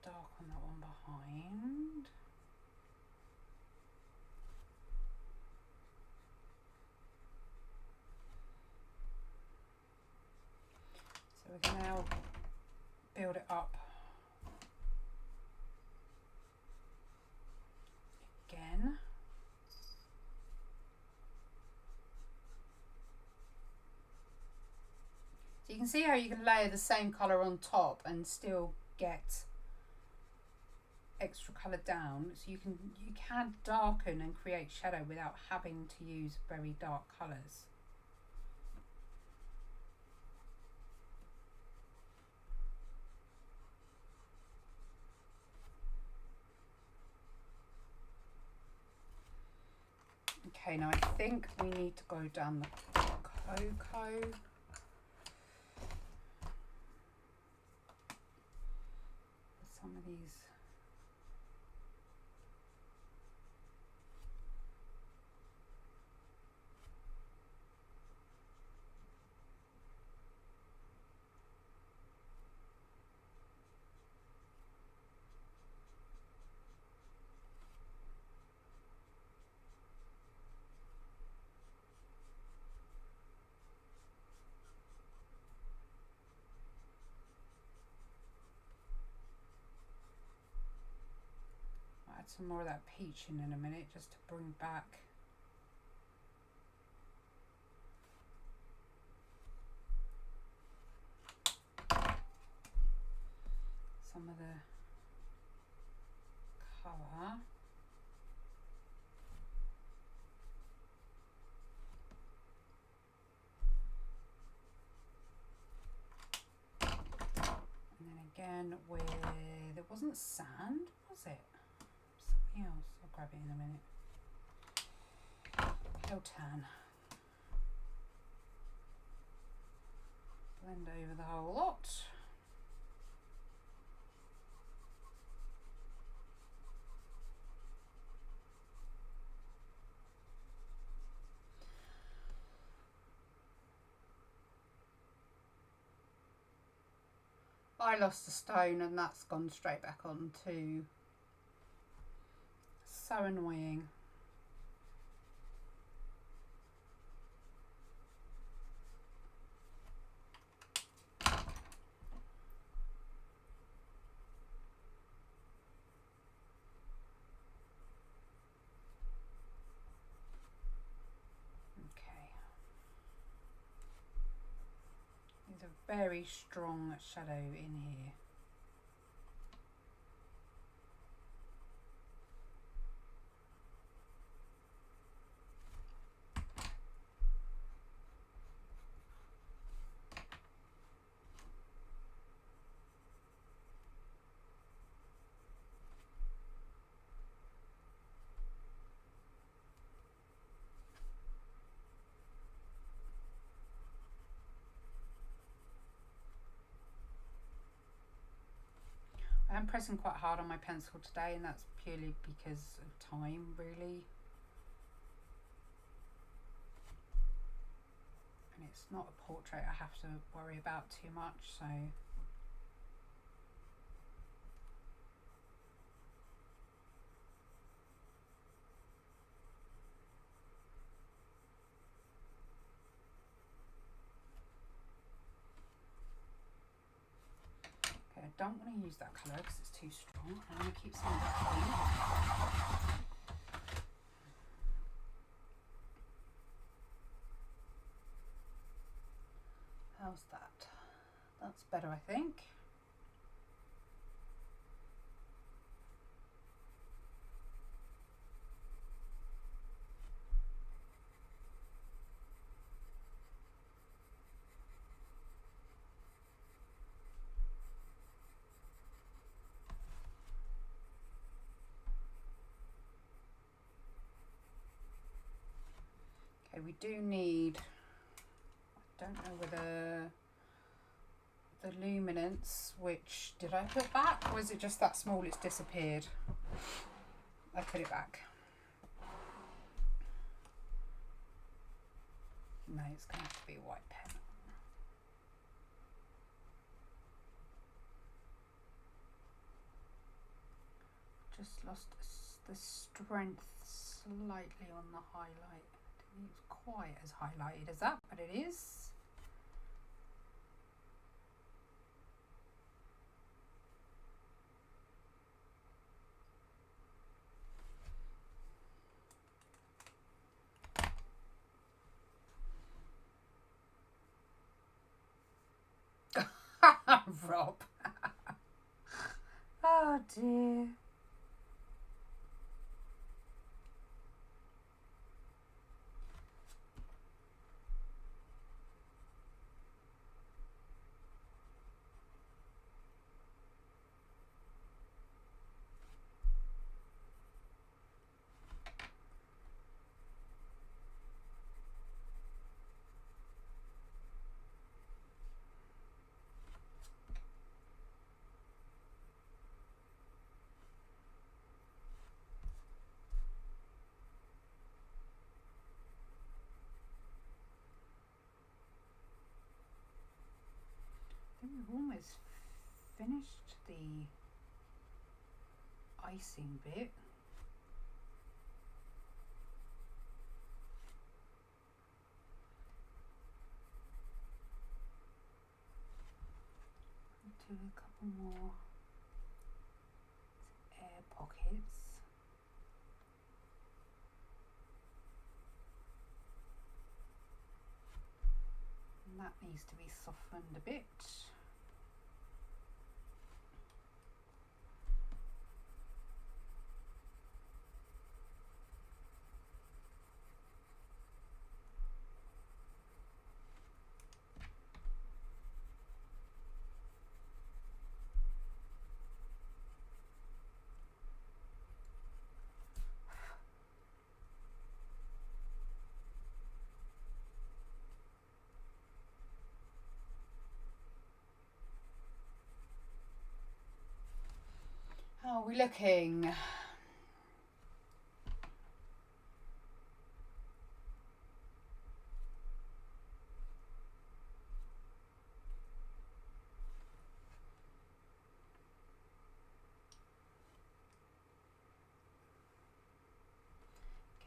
Dark on that one behind. So we can now build it up again. So you can see how you can layer the same colour on top and still get extra colour down, so you can darken and create shadow without having to use very dark colours. Okay, now I think we need to go down the cocoa. Some of these. Add some more of that peach in a minute just to bring back some of the colour. And then again with, it wasn't sand, was it? Something else. I'll grab it in a minute. Pale tan. Blend over the whole lot. I lost a stone and that's gone straight back on too. So annoying. There's a very strong shadow in here. I'm pressing quite hard on my pencil today, and that's purely because of time, really. And it's not a portrait I have to worry about too much, so don't want to use that colour because it's too strong. I'm going to keep some of that pink. How's that? That's better, I think. Okay, we do need, I don't know whether the luminance, which, did I put back or is it just that small it's disappeared? I put it back. No, it's going to have to be a white pen. Just lost the strength slightly on the highlight. I didn't think it was quite as highlighted as that, but it is. Rob. Oh dear. I think we've almost finished the icing bit. Do a couple more air pockets. And that needs to be softened a bit. How are we looking?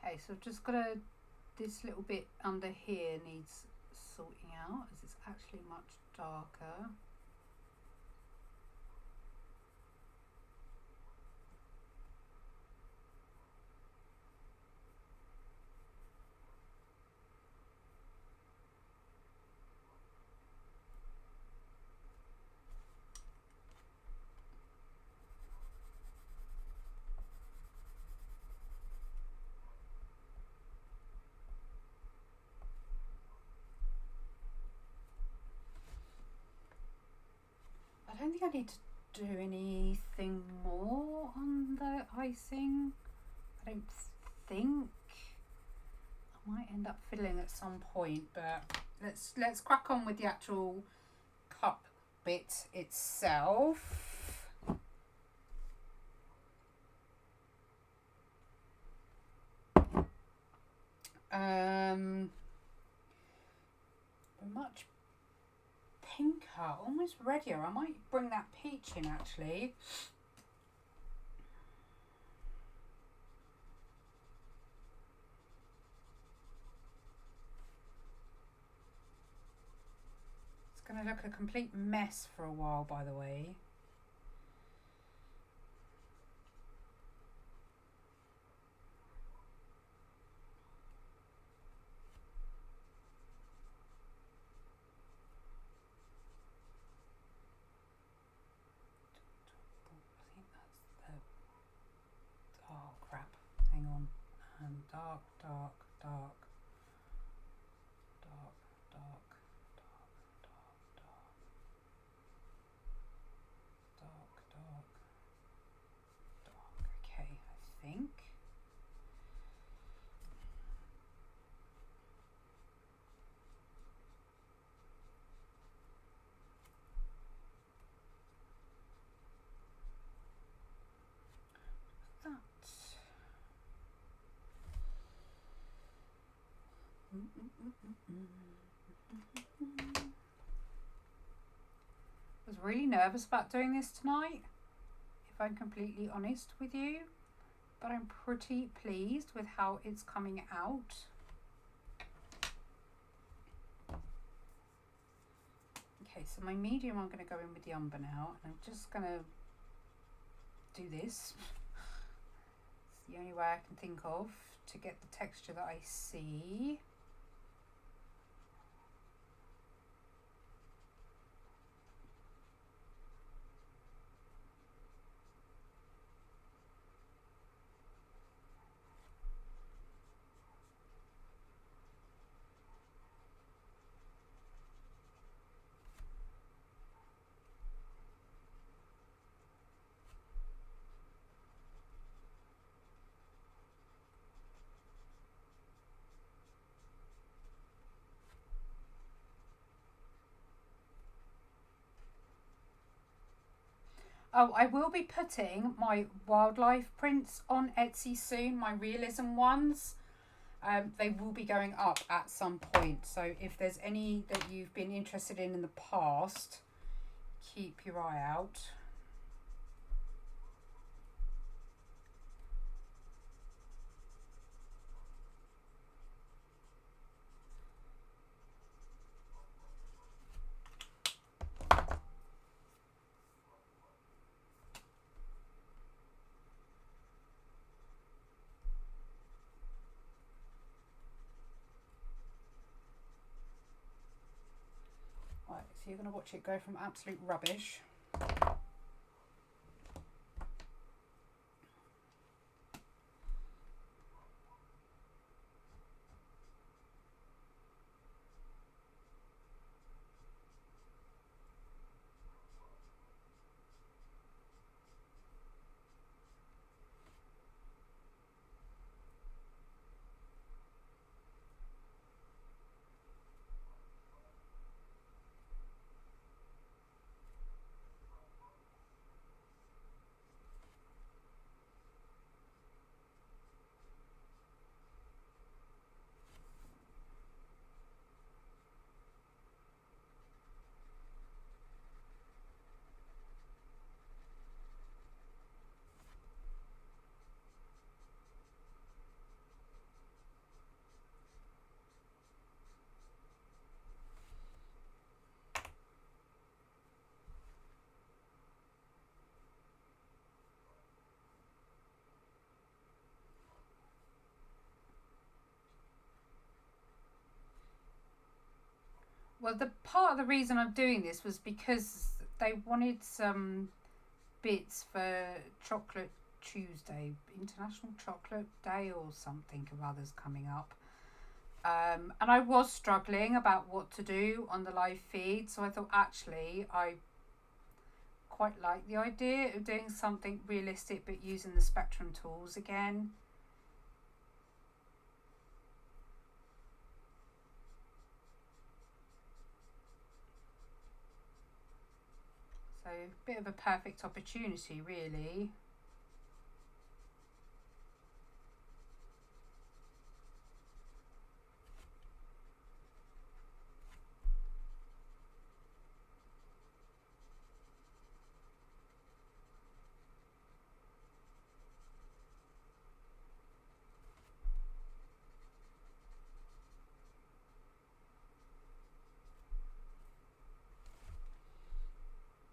Okay, so I've just got this little bit under here needs sorting out as it's actually much darker. I don't think I need to do anything more on the icing. I don't think. I might end up fiddling at some point, but let's crack on with the actual cup bit itself. Much pinker, almost reddier. I might bring that peach in actually. It's going to look a complete mess for a while, by the way. dark, dark, dark, dark, dark, dark, dark, dark, dark, dark. Okay, I think. I was really nervous about doing this tonight, if I'm completely honest with you, but I'm pretty pleased with how it's coming out. Okay, so my medium, I'm going to go in with the umber now, and I'm just going to do this. It's the only way I can think of to get the texture that I see. Oh, I will be putting my wildlife prints on Etsy soon, my realism ones. They will be going up at some point. So if there's any that you've been interested in the past, keep your eye out. Right, so you're going to watch it go from absolute rubbish. Well, the part of the reason I'm doing this was because they wanted some bits for Chocolate Tuesday, International Chocolate Day or something or others coming up. And I was struggling about what to do on the live feed, so I thought actually I quite like the idea of doing something realistic but using the Spectrum tools again. So a bit of a perfect opportunity really.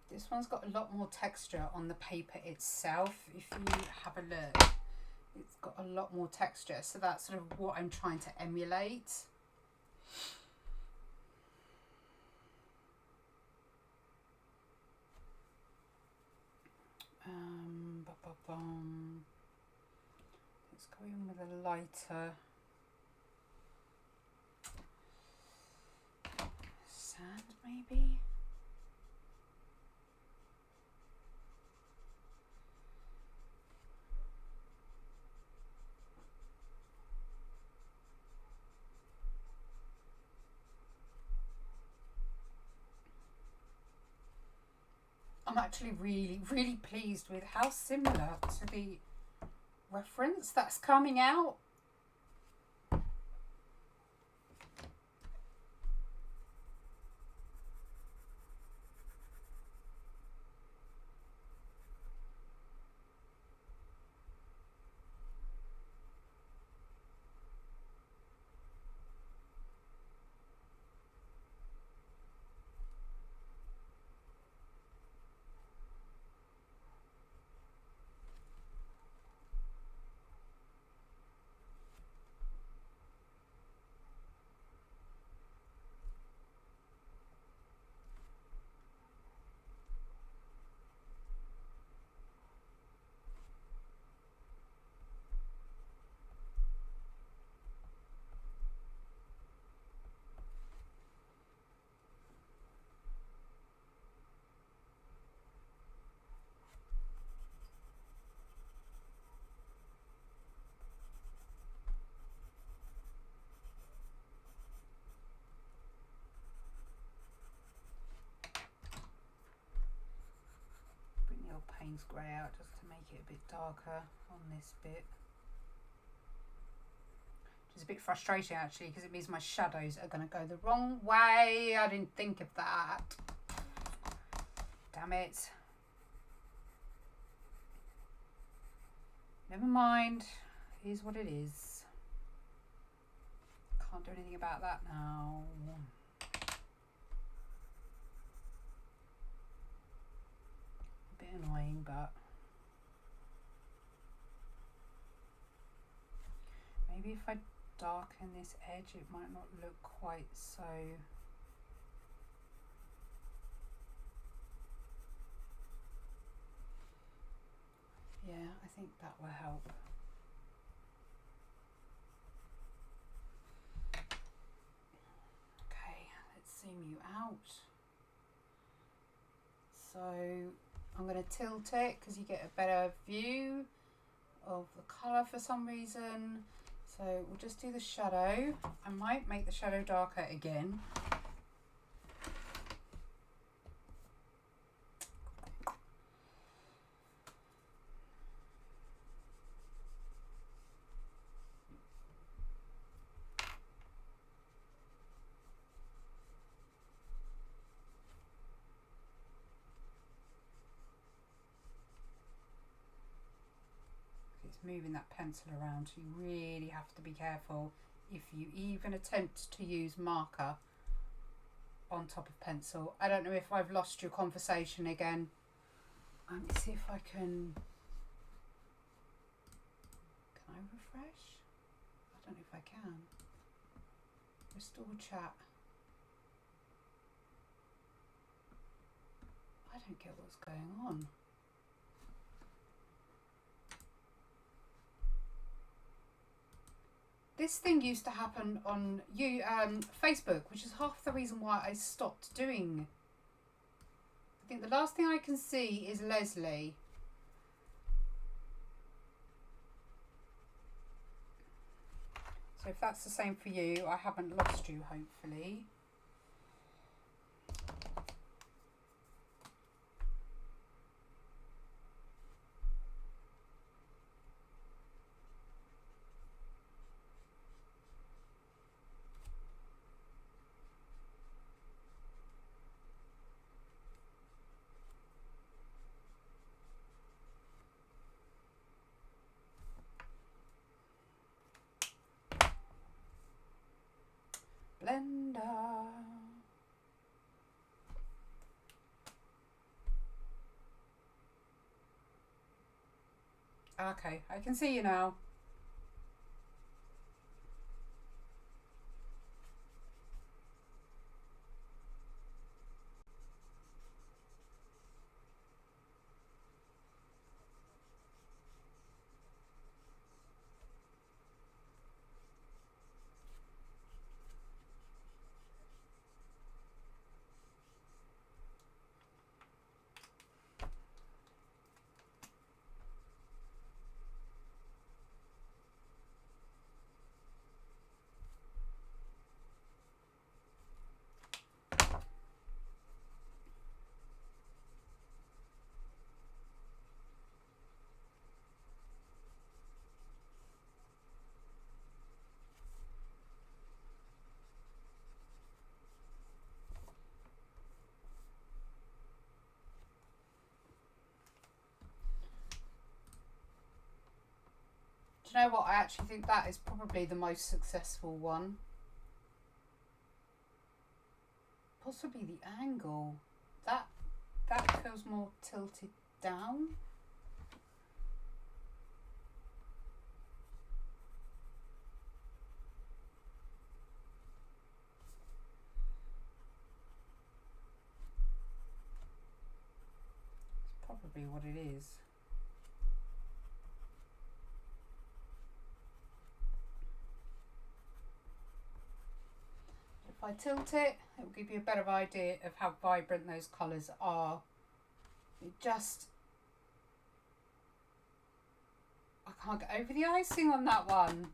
This one's got a lot more texture on the paper itself. If you have a look, it's got a lot more texture. So that's sort of what I'm trying to emulate. Let's go in with a lighter sand, maybe. I'm actually really pleased with how similar to the reference that's coming out. Payne's grey out just to make it a bit darker on this bit. Which is a bit frustrating actually, because it means my shadows are going to go the wrong way. I didn't think of that. Damn it. Never mind. It is what it is. Can't do anything about that now. Bit annoying, but maybe if I darken this edge it might not look quite so yeah, I think that will help. Okay, let's zoom you out. So I'm going to tilt it because you get a better view of the colour for some reason. So we'll just do the shadow. I might make the shadow darker again. Moving that pencil around, so you really have to be careful if you even attempt to use marker on top of pencil. I don't know if I've lost your conversation again. Let me see if I can I refresh? I don't know if I can. Restore chat. I don't get what's going on. This thing used to happen on Facebook, which is half the reason why I stopped doing. I think the last thing I can see is Leslie. So if that's the same for you, I haven't lost you, hopefully. Blender. Okay, I can see you now. you know what? I actually think that is probably the most successful one. Possibly the angle. That feels more tilted down. It's probably what it is. If I tilt it, it will give you a better idea of how vibrant those colours are. It just, I can't get over the icing on that one.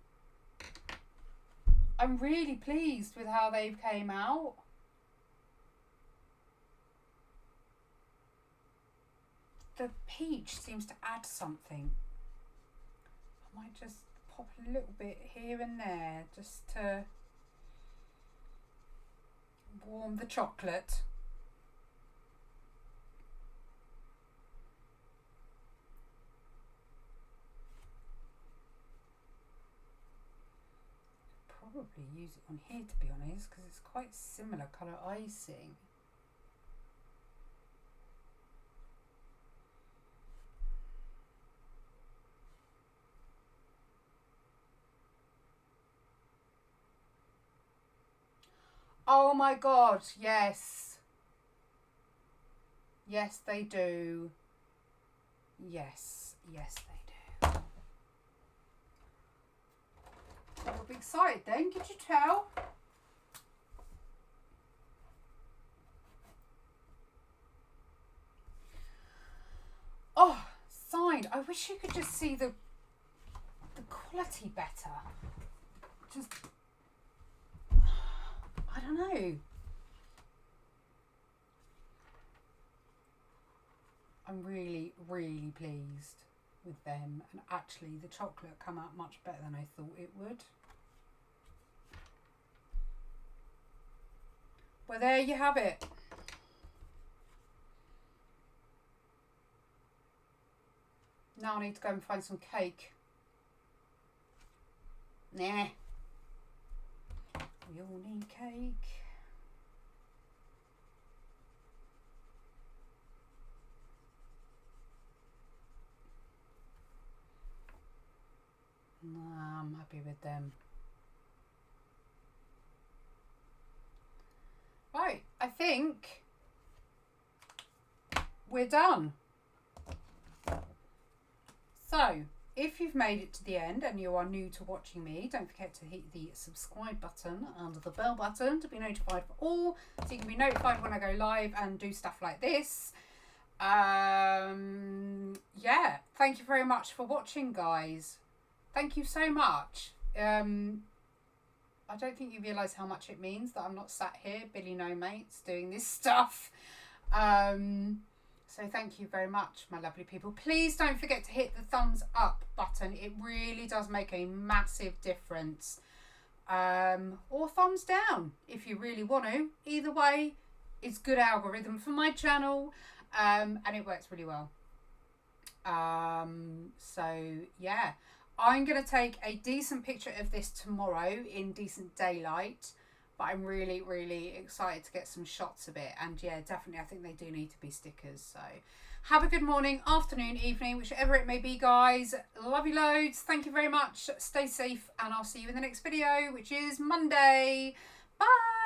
I'm really pleased with how they've came out. The peach seems to add something. I might just pop a little bit here and there just to warm the chocolate. Probably use it on here, to be honest, because it's quite similar colour icing. Oh my god, yes. Yes, they do. Yes, yes, they do. I'm a big side then, could you tell? Oh, signed. I wish you could just see the quality better. Just, I don't know. I'm really, really pleased with them, and actually the chocolate come out much better than I thought it would. Well, there you have it. Now I need to go and find some cake. Nah. We all need cake. Nah, I'm happy with them. Right, I think we're done. So, if you've made it to the end and you are new to watching me, don't forget to hit the subscribe button and the bell button to be notified for all, so you can be notified when I go live and do stuff like this. Yeah, thank you very much for watching, guys. Thank you so much. I don't think you realise how much it means that I'm not sat here, Billy No Mates, doing this stuff. So thank you very much, my lovely people. Please don't forget to hit the thumbs up button. It really does make a massive difference. Or thumbs down if you really want to. Either way, it's good algorithm for my channel, and it works really well. So yeah, I'm going to take a decent picture of this tomorrow in decent daylight. But I'm really, really excited to get some shots of it. And yeah, definitely, I think they do need to be stickers. So have a good morning, afternoon, evening, whichever it may be, guys. Love you loads. Thank you very much. Stay safe. And I'll see you in the next video, which is Monday. Bye.